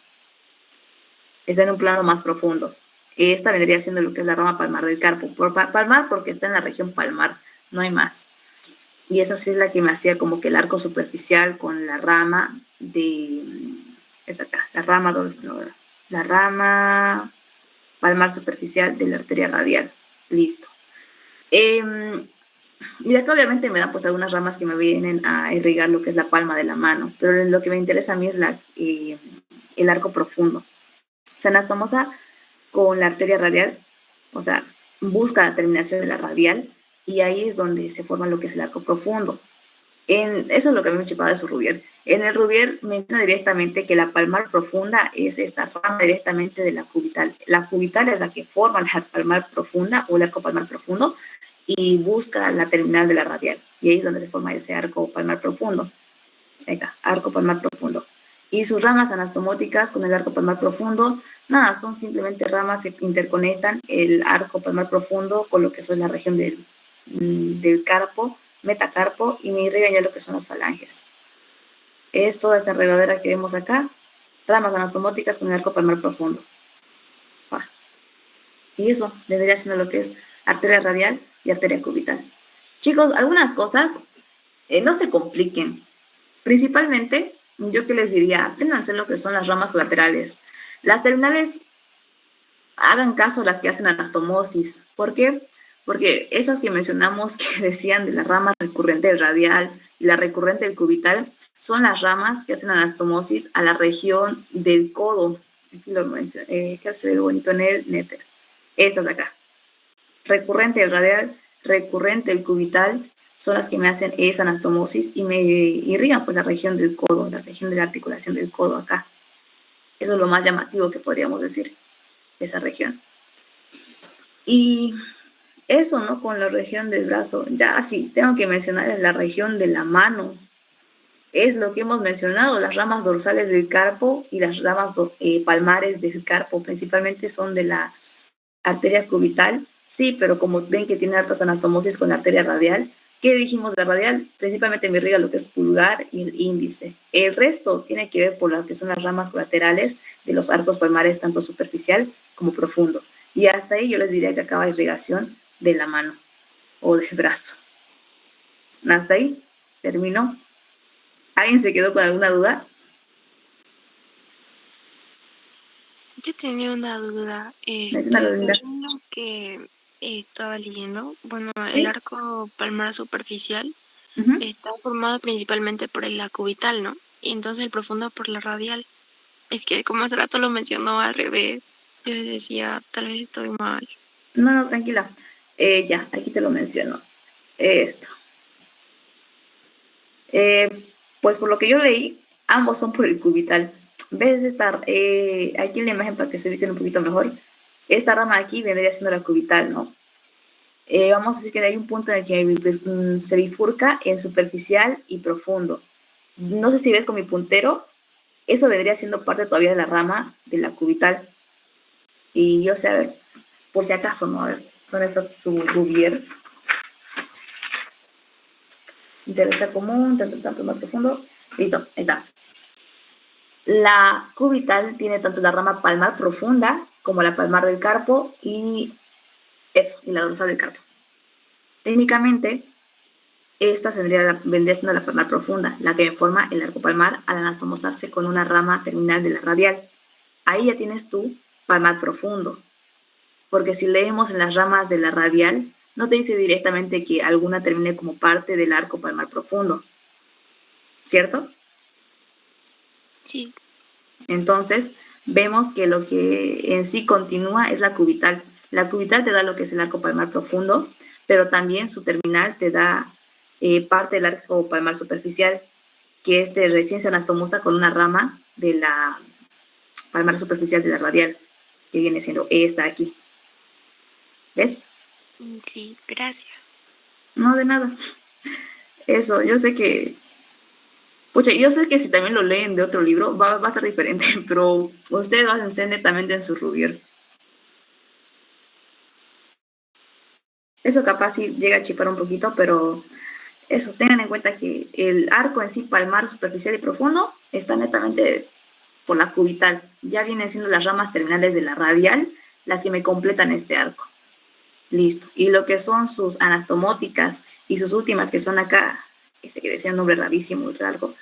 Está en un plano más profundo. Esta vendría siendo lo que es la rama palmar del carpo. Palmar porque está en la región palmar, no hay más. Y esa sí es la que me hacía como que el arco superficial con la rama de... Es acá, la rama... No, la rama... palmar superficial de la arteria radial. Listo. Y de acá obviamente me dan pues algunas ramas que me vienen a irrigar lo que es la palma de la mano, pero lo que me interesa a mí es el arco profundo. Se anastomosa con la arteria radial, o sea, busca la terminación de la radial y ahí es donde se forma lo que es el arco profundo. Eso es lo que a mí me chipaba de su Rubier. En el Rubier menciona directamente que la palmar profunda es esta rama directamente de la cubital. La cubital es la que forma la palmar profunda o el arco palmar profundo y busca la terminal de la radial. Y ahí es donde se forma ese arco palmar profundo. Ahí está, arco palmar profundo. Y sus ramas anastomóticas con el arco palmar profundo, nada, son simplemente ramas que interconectan el arco palmar profundo con lo que son la región del carpo, metacarpo, y me irrigan ya lo que son las falanges. Es toda esta enredadera que vemos acá, ramas anastomóticas con el arco palmar profundo. Y eso debería ser lo que es arteria radial y arteria cubital. Chicos, algunas cosas no se compliquen. Principalmente, yo que les diría, apréndanse lo que son las ramas colaterales. Las terminales, hagan caso a las que hacen anastomosis. ¿Por qué? Porque esas que mencionamos que decían de la rama recurrente del radial y la recurrente del cubital, son las ramas que hacen anastomosis a la región del codo. Aquí lo mencioné, que se ve bonito en el néter. Estas de acá. Recurrente del radial, recurrente del cubital, son las que me hacen esa anastomosis y me irrigan por la región del codo, la región de la articulación del codo acá. Eso es lo más llamativo que podríamos decir, esa región. Y eso, ¿no? Con la región del brazo. Ya sí, tengo que mencionar la región de la mano. Es lo que hemos mencionado, las ramas dorsales del carpo y las ramas palmares del carpo, principalmente son de la arteria cubital. Sí, pero como ven que tiene hartas anastomosis con la arteria radial, ¿qué dijimos de radial? Principalmente me irriga lo que es pulgar y el índice. El resto tiene que ver por lo que son las ramas colaterales de los arcos palmares, tanto superficial como profundo. Y hasta ahí yo les diría que acaba irrigación de la mano o del brazo. Hasta ahí, terminó. ¿Alguien se quedó con alguna duda? Yo tenía una duda. Menciónalo, Linda. Según lo que estaba leyendo, bueno, ¿Sí? el arco palmar superficial Uh-huh. está formado principalmente por la cubital, ¿no? Y entonces el profundo por la radial. Es que como hace rato lo mencionó al revés, yo decía, tal vez estoy mal. No, tranquila. Ya, aquí te lo menciono. Esto. Pues por lo que yo leí, ambos son por el cubital. ¿Ves esta? Aquí en la imagen para que se ubiquen un poquito mejor. Esta rama aquí vendría siendo la cubital, ¿no? Vamos a decir que hay un punto en el que se bifurca en superficial y profundo. No sé si ves con mi puntero, eso vendría siendo parte todavía de la rama de la cubital. Y yo sé, a ver, por si acaso, ¿no? A ver, ¿dónde está su Rubier? Interesa común, tanto más profundo. Listo, ahí está. La cubital tiene tanto la rama palmar profunda como la palmar del carpo y la dorsal del carpo. Técnicamente, esta vendría siendo la palmar profunda, la que forma el arco palmar al anastomosarse con una rama terminal de la radial. Ahí ya tienes tu palmar profundo, porque si leemos en las ramas de la radial, no te dice directamente que alguna termine como parte del arco palmar profundo, ¿cierto? Sí. Entonces, vemos que lo que en sí continúa es la cubital. La cubital te da lo que es el arco palmar profundo, pero también su terminal te da parte del arco palmar superficial, que recién se anastomosa con una rama de la palmar superficial de la radial, que viene siendo esta aquí. ¿Ves? Sí, gracias. No, de nada. Eso, yo sé que... Pucha, yo sé que si también lo leen de otro libro va a ser diferente, pero ustedes van a ser netamente en su Rubier. Eso capaz sí llega a chipar un poquito, pero eso, tengan en cuenta que el arco en sí, palmar, superficial y profundo, está netamente por la cubital. Ya vienen siendo las ramas terminales de la radial las que me completan este arco. Listo. Y lo que son sus anastomóticas y sus últimas, que son acá, que decía un nombre rarísimo, muy largo,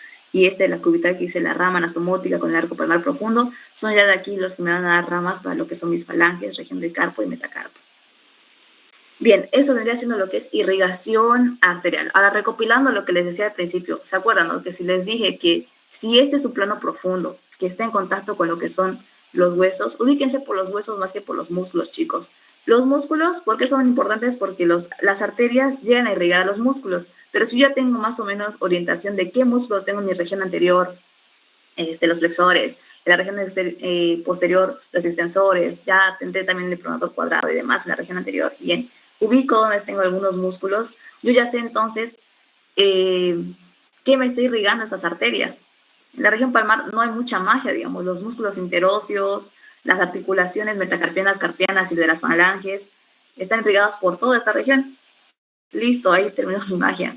y la cubital que dice la rama anastomótica con el arco palmar profundo, son ya de aquí los que me van a dar ramas para lo que son mis falanges, región del carpo y metacarpo. Bien, eso vendría siendo lo que es irrigación arterial. Ahora, recopilando lo que les decía al principio, ¿se acuerdan, no? Que si les dije que si este es un plano profundo, que está en contacto con lo que son los huesos, ubíquense por los huesos más que por los músculos, chicos. Los músculos, ¿por qué son importantes? Porque las arterias llegan a irrigar a los músculos, pero si yo ya tengo más o menos orientación de qué músculos tengo en mi región anterior, los flexores, en la región posterior, los extensores, ya tendré también el pronator cuadrado y demás en la región anterior, bien, ubico donde tengo algunos músculos, yo ya sé entonces qué me está irrigando estas arterias. En la región palmar no hay mucha magia, digamos, los músculos interóseos, las articulaciones metacarpianas, carpianas y de las falanges están irrigados por toda esta región. Listo, ahí terminó mi magia.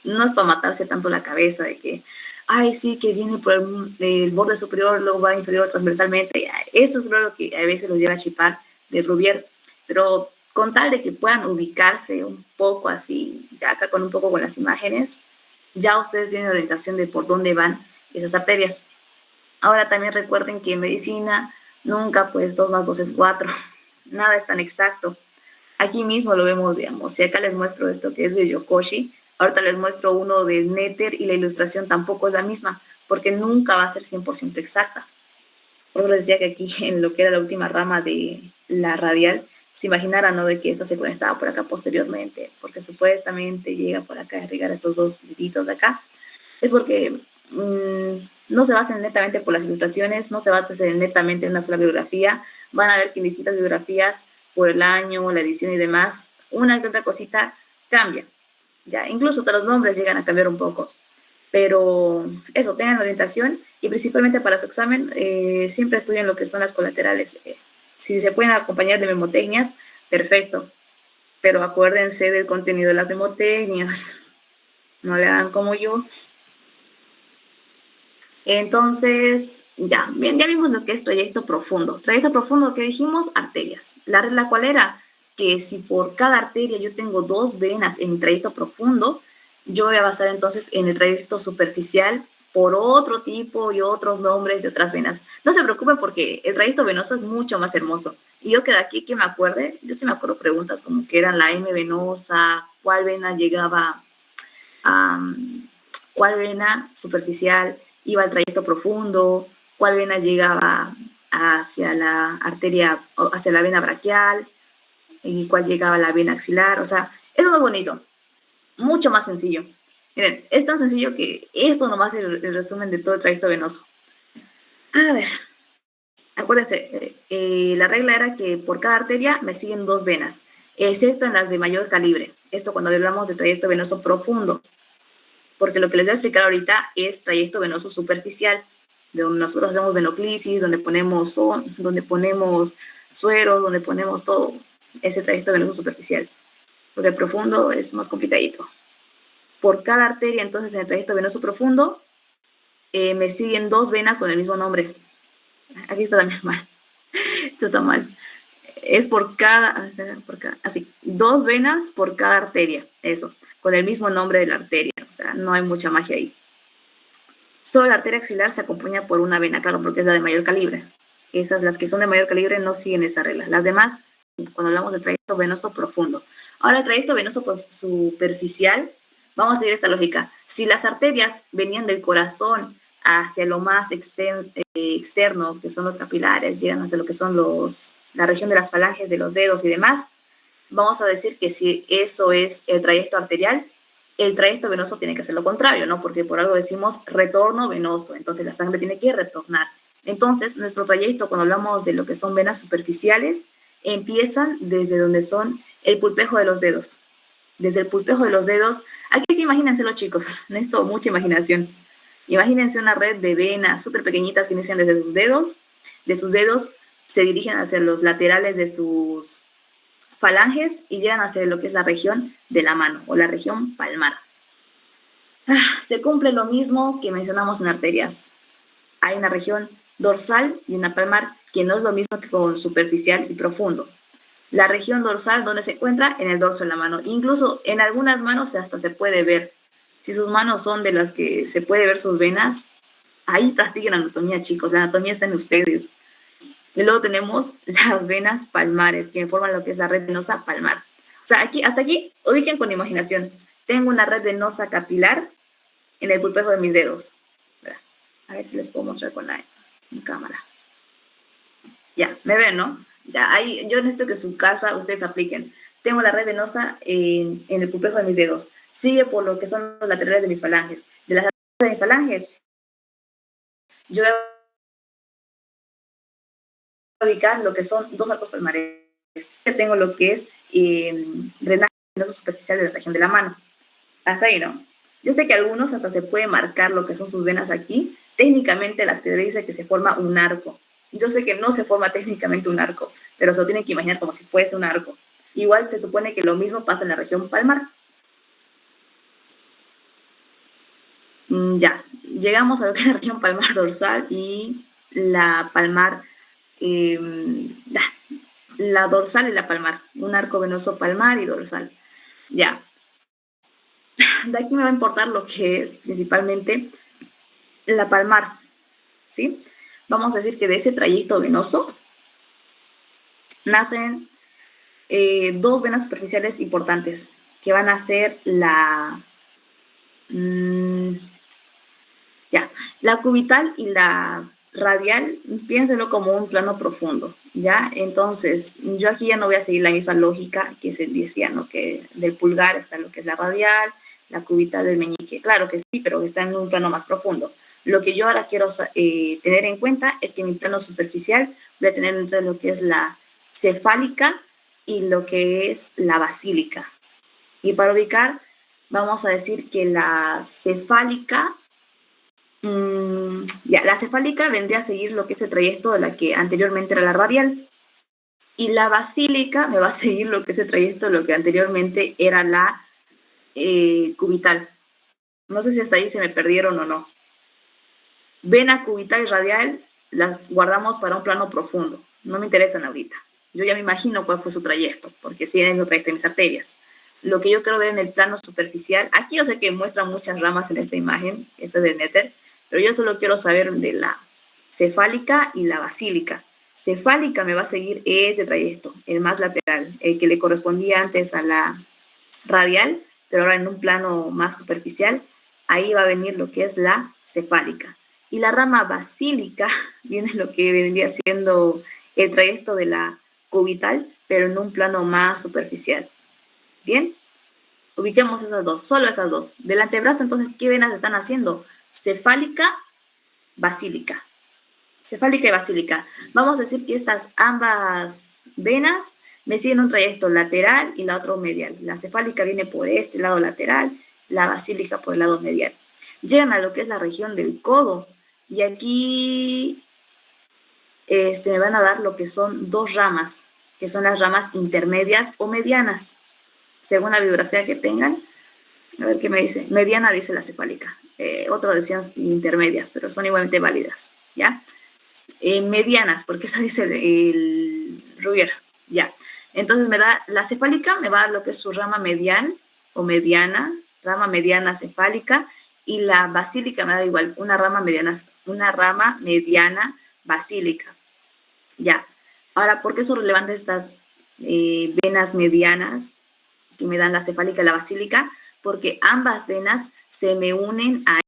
No es para matarse tanto la cabeza de que, ay, sí, que viene por el borde superior, luego va inferior transversalmente. Eso es lo que a veces lo lleva a chipar de Rubier. Pero con tal de que puedan ubicarse un poco así, ya acá con un poco con las imágenes, ya ustedes tienen orientación de por dónde van esas arterias. Ahora también recuerden que en medicina nunca pues 2 más 2 es 4. Nada es tan exacto. Aquí mismo lo vemos, digamos, si acá les muestro esto que es de Yokoshi, ahorita les muestro uno del Netter y la ilustración tampoco es la misma, porque nunca va a ser 100% exacta. Por eso les decía que aquí en lo que era la última rama de la radial, se imaginaran, ¿no?, de que esta se conectaba por acá posteriormente, porque supuestamente llega por acá a irrigar estos dos deditos de acá. Es porque no se basen netamente por las ilustraciones, no se basen netamente en una sola biografía. Van a ver que en distintas biografías, por el año, la edición y demás, una que otra cosita cambia. Ya, incluso hasta los nombres llegan a cambiar un poco. Pero eso, tengan orientación y principalmente para su examen siempre estudien lo que son las colaterales. Si se pueden acompañar de memotecnias, perfecto. Pero acuérdense del contenido de las memotecnias. No le hagan como yo. Entonces, ya vimos lo que es trayecto profundo. Trayecto profundo, ¿qué dijimos? Arterias. ¿La regla cuál era? Que si por cada arteria yo tengo 2 venas en mi trayecto profundo, yo voy a basar entonces en el trayecto superficial por otro tipo y otros nombres de otras venas. No se preocupen porque el trayecto venoso es mucho más hermoso. Y yo que de aquí que me acuerde, yo sí me acuerdo preguntas como que eran la M venosa, cuál vena llegaba a... cuál vena superficial iba al trayecto profundo, cuál vena llegaba hacia la arteria, hacia la vena braquial, y cuál llegaba a la vena axilar. O sea, es muy bonito, mucho más sencillo. Miren, es tan sencillo que esto nomás es el resumen de todo el trayecto venoso. A ver, acuérdense, la regla era que por cada arteria me siguen 2 venas, excepto en las de mayor calibre. Esto cuando hablamos de trayecto venoso profundo, porque lo que les voy a explicar ahorita es trayecto venoso superficial, de donde nosotros hacemos venoclisis, donde ponemos sueros, donde ponemos todo ese trayecto venoso superficial, porque el profundo es más complicadito. Por cada arteria, entonces, en el trayecto venoso profundo, me siguen 2 venas con el mismo nombre. Aquí está también mal. Esto está mal. Es por cada, así, 2 venas por cada arteria, eso, con el mismo nombre de la arteria, o sea, no hay mucha magia ahí. Solo la arteria axilar se acompaña por una vena, claro, porque es la de mayor calibre. Esas, las que son de mayor calibre, no siguen esa regla. Las demás, cuando hablamos del trayecto venoso profundo. Ahora, el trayecto venoso superficial, vamos a seguir esta lógica. Si las arterias venían del corazón hacia lo más externo, que son los capilares, llegan hacia lo que son la región de las falanges, de los dedos y demás, vamos a decir que si eso es el trayecto arterial, el trayecto venoso tiene que ser lo contrario, ¿no? Porque por algo decimos retorno venoso, entonces la sangre tiene que retornar. Entonces, nuestro trayecto, cuando hablamos de lo que son venas superficiales, empiezan desde donde son el pulpejo de los dedos. Desde el pulpejo de los dedos, aquí sí imagínenselo, chicos, necesito mucha imaginación. Imagínense una red de venas súper pequeñitas que inician desde sus dedos, de sus dedos se dirigen hacia los laterales de sus falanges y llegan hacia lo que es la región de la mano o la región palmar. Se cumple lo mismo que mencionamos en arterias. Hay una región dorsal y una palmar, que no es lo mismo que con superficial y profundo. La región dorsal, ¿dónde se encuentra? En el dorso de la mano. Incluso en algunas manos hasta se puede ver. Si sus manos son de las que se puede ver sus venas, ahí practiquen anatomía, chicos. La anatomía está en ustedes. Y luego tenemos las venas palmares, que forman lo que es la red venosa palmar. O sea, aquí, hasta aquí, ubiquen con imaginación. Tengo una red venosa capilar en el pulpejo de mis dedos. A ver si les puedo mostrar con la cámara. Ya, me ven, ¿no? Ya, ahí, yo necesito que en su casa ustedes apliquen. Tengo la red venosa en el pulpejo de mis dedos. Sigue por lo que son los laterales de mis falanges. De las laterales de mis falanges, yo voy a ubicar lo que son dos arcos palmares. Tengo lo que es drenaje venoso superficial de la región de la mano. Hasta ahí, ¿no? Yo sé que algunos hasta se puede marcar lo que son sus venas aquí. Técnicamente la teoría dice que se forma un arco. Yo sé que no se forma técnicamente un arco, pero se lo tienen que imaginar como si fuese un arco. Igual se supone que lo mismo pasa en la región palmar. Ya, llegamos a lo que es la región palmar dorsal y la palmar, la dorsal y la palmar, un arco venoso palmar y dorsal. Ya, de aquí me va a importar lo que es principalmente la palmar, ¿sí? Vamos a decir que de ese trayecto venoso nacen dos venas superficiales importantes, que van a ser la cubital y la radial. Piénselo como un plano profundo, ¿ya? Entonces, yo aquí ya no voy a seguir la misma lógica que se decía, ¿no? Que del pulgar está lo que es la radial, la cubital del meñique. Claro que sí, pero está en un plano más profundo. Lo que yo ahora quiero tener en cuenta es que en mi plano superficial voy a tener entonces lo que es la cefálica y lo que es la basílica. Y para ubicar, vamos a decir que la cefálica, la cefálica vendría a seguir lo que es el trayecto de la que anteriormente era la radial. Y la basílica me va a seguir lo que es el trayecto de lo que anteriormente era la cubital. No sé si hasta ahí se me perdieron o no. Vena cubital y radial las guardamos para un plano profundo. No me interesan ahorita. Yo ya me imagino cuál fue su trayecto, porque sí es el trayecto de mis arterias. Lo que yo quiero ver en el plano superficial, aquí yo sé que muestra muchas ramas en esta imagen, esa es de Netter, pero yo solo quiero saber de la cefálica y la basílica. Cefálica me va a seguir ese trayecto, el más lateral, el que le correspondía antes a la radial, pero ahora en un plano más superficial, ahí va a venir lo que es la cefálica. Y la rama basílica viene lo que vendría siendo el trayecto de la cubital, pero en un plano más superficial. ¿Bien? Ubiquemos esas dos, solo esas dos. Del antebrazo, entonces, ¿qué venas están haciendo? Cefálica, basílica. Cefálica y basílica. Vamos a decir que estas ambas venas me siguen un trayecto lateral y la otra medial. La cefálica viene por este lado lateral, la basílica por el lado medial. Llegan a lo que es la región del codo y aquí me van a dar lo que son dos ramas, que son las ramas intermedias o medianas, según la bibliografía que tengan. A ver qué me dice. Mediana dice la cefálica. Otros decían intermedias, pero son igualmente válidas, ¿ya? Medianas, porque esa dice el Ruger, ¿ya? Entonces me da, la cefálica me va a dar lo que es su rama medial o mediana, rama mediana cefálica, y la basílica me da igual, una rama mediana basílica, ¿ya? Ahora, ¿por qué son relevantes estas venas medianas que me dan la cefálica y la basílica? Porque ambas venas se me unen a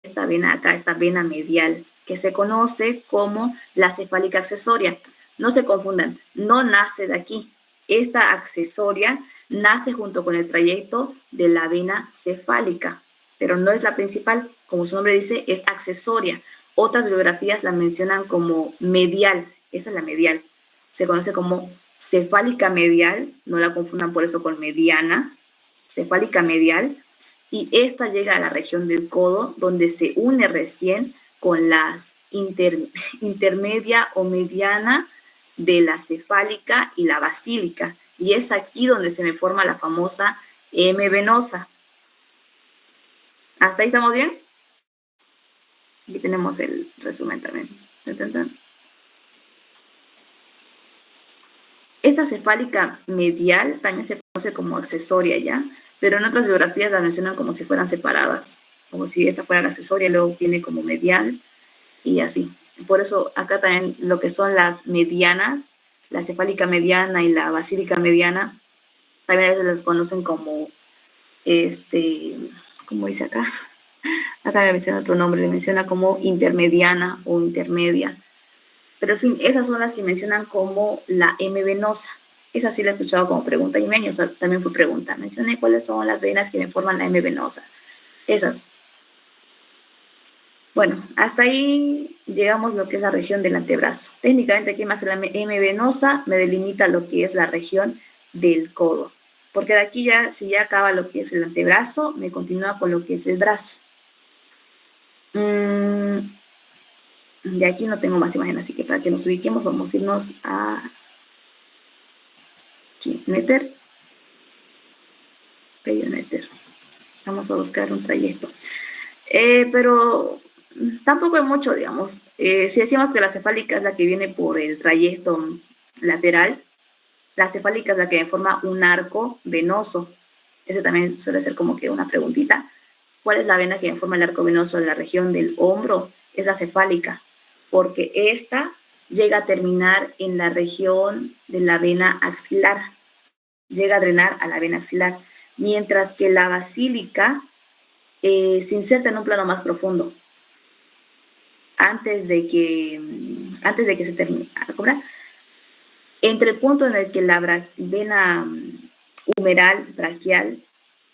esta vena acá, esta vena medial, que se conoce como la cefálica accesoria. No se confundan, no nace de aquí. Esta accesoria nace junto con el trayecto de la vena cefálica, pero no es la principal. Como su nombre dice, es accesoria. Otras bibliografías la mencionan como medial. Esa es la medial. Se conoce como cefálica medial, no la confundan por eso con mediana, cefálica medial, y esta llega a la región del codo, donde se une recién con las intermedia o mediana de la cefálica y la basílica, y es aquí donde se me forma la famosa M venosa. ¿Hasta ahí estamos bien? Aquí tenemos el resumen también. Esta cefálica medial también se conoce como accesoria, ¿ya? pero en otras biografías las mencionan como si fueran separadas, como si esta fuera la accesoria, luego viene como medial y así. Por eso acá también lo que son las medianas, la cefálica mediana y la basílica mediana, también a veces las conocen como, ¿cómo dice acá? Acá le menciona otro nombre, le menciona como intermediana o intermedia. Pero en fin, esas son las que mencionan como la M venosa. Esa sí la he escuchado como pregunta y meño, o sea, también fue pregunta. Mencioné cuáles son las venas que me forman la M venosa. Esas. Bueno, hasta ahí llegamos lo que es la región del antebrazo. Técnicamente aquí más la M venosa me delimita lo que es la región del codo. Porque de aquí ya, si ya acaba lo que es el antebrazo, me continúa con lo que es el brazo. De aquí no tengo más imagen, así que para que nos ubiquemos vamos a irnos a aquí, meter, Peyoneter. Vamos a buscar un trayecto. Pero tampoco hay mucho, digamos. Si decimos que la cefálica es la que viene por el trayecto lateral, la cefálica es la que forma un arco venoso. Ese también suele ser como que una preguntita. ¿Cuál es la vena que forma el arco venoso en la región del hombro? Es la cefálica, porque esta llega a terminar en la región de la vena axilar. Llega a drenar a la vena axilar. Mientras que la basílica se inserta en un plano más profundo antes de que se termine. ¿Cobra? Entre el punto en el que la vena humeral braquial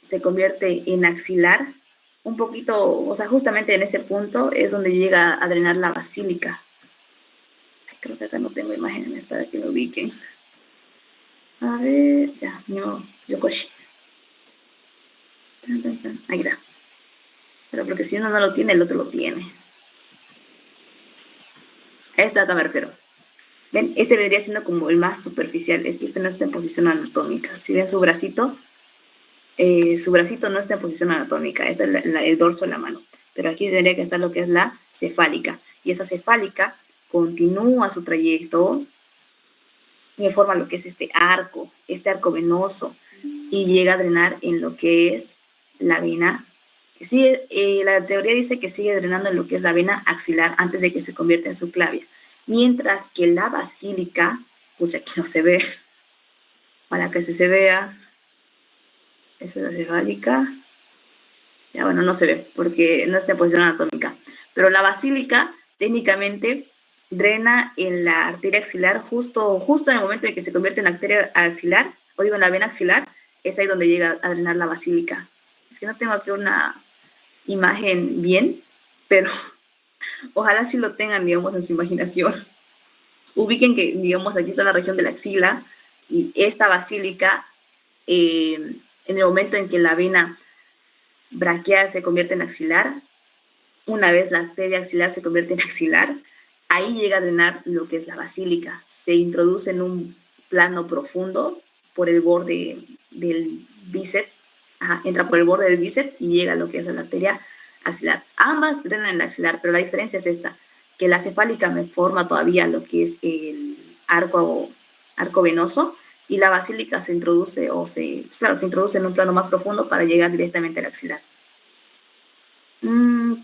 se convierte en axilar, un poquito, o sea, justamente en ese punto es donde llega a drenar la basílica. Creo que acá no tengo imágenes para que me ubiquen. A ver, ya, no, Yokoshi. Ahí está. Pero porque si uno no lo tiene, el otro lo tiene. A esto acá me refiero. ¿Ven? Este vendría siendo como el más superficial. Es que este no está en posición anatómica. Si ven su bracito no está en posición anatómica. Este es el dorso de la mano. Pero aquí tendría que estar lo que es la cefálica. Y esa cefálica continúa su trayecto y me forma lo que es este arco venoso. Y llega a drenar en lo que es la vena. Sí, la teoría dice que sigue drenando en lo que es la vena axilar antes de que se convierta en subclavia. Mientras que la basílica, pucha, aquí no se ve, para que se vea, esa es la cefálica, ya bueno, no se ve, porque no está en posición anatómica, pero la basílica técnicamente drena en la arteria axilar justo en el momento en que se convierte en arteria axilar, o digo en la vena axilar, es ahí donde llega a drenar la basílica. Es que no tengo aquí una imagen bien, pero ojalá sí lo tengan, digamos, en su imaginación. Ubiquen que, digamos, aquí está la región de la axila y esta basílica, en el momento en que la vena braquial se convierte en axilar, una vez la arteria axilar se convierte en axilar, ahí llega a drenar lo que es la basílica. Se introduce en un plano profundo por el borde del bíceps, entra por el borde del bíceps y llega a lo que es la arteria axilar. Ambas drenan en la axilar, pero la diferencia es esta, que la cefálica me forma todavía lo que es el arco venoso y la basílica se introduce se introduce en un plano más profundo para llegar directamente al axilar.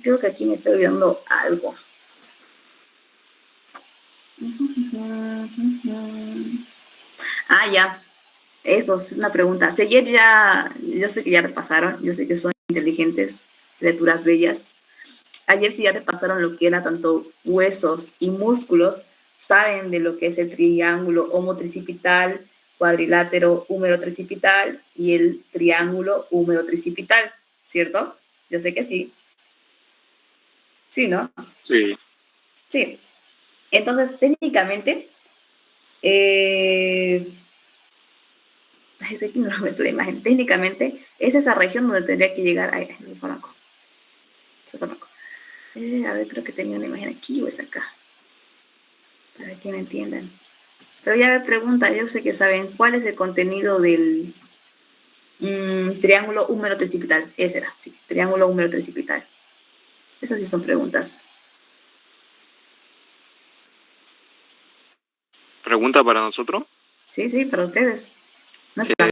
Creo que aquí me estoy olvidando algo. Ya. Eso es una pregunta. Si ayer yo sé que ya repasaron, yo sé que son inteligentes, criaturas bellas. Ayer sí ya repasaron lo que era tanto huesos y músculos, saben de lo que es el triángulo homotricipital, cuadrilátero húmero-tricipital y el triángulo húmero-tricipital, ¿cierto? Yo sé que sí. Sí, ¿no? Sí. Sí. Entonces, técnicamente, es aquí no lo muestro la imagen. Técnicamente, es esa región donde tendría que llegar. Ay, eso es fármaco. Eso es fármaco. A ver, creo que tenía una imagen aquí o es acá. Para que me entiendan. Pero ya me pregunta, yo sé que saben cuál es el contenido del triángulo húmero-tricipital. Ese era, sí, triángulo húmero-tricipital. Esas sí son preguntas. ¿Pregunta para nosotros? Sí, para ustedes. No es Sí. para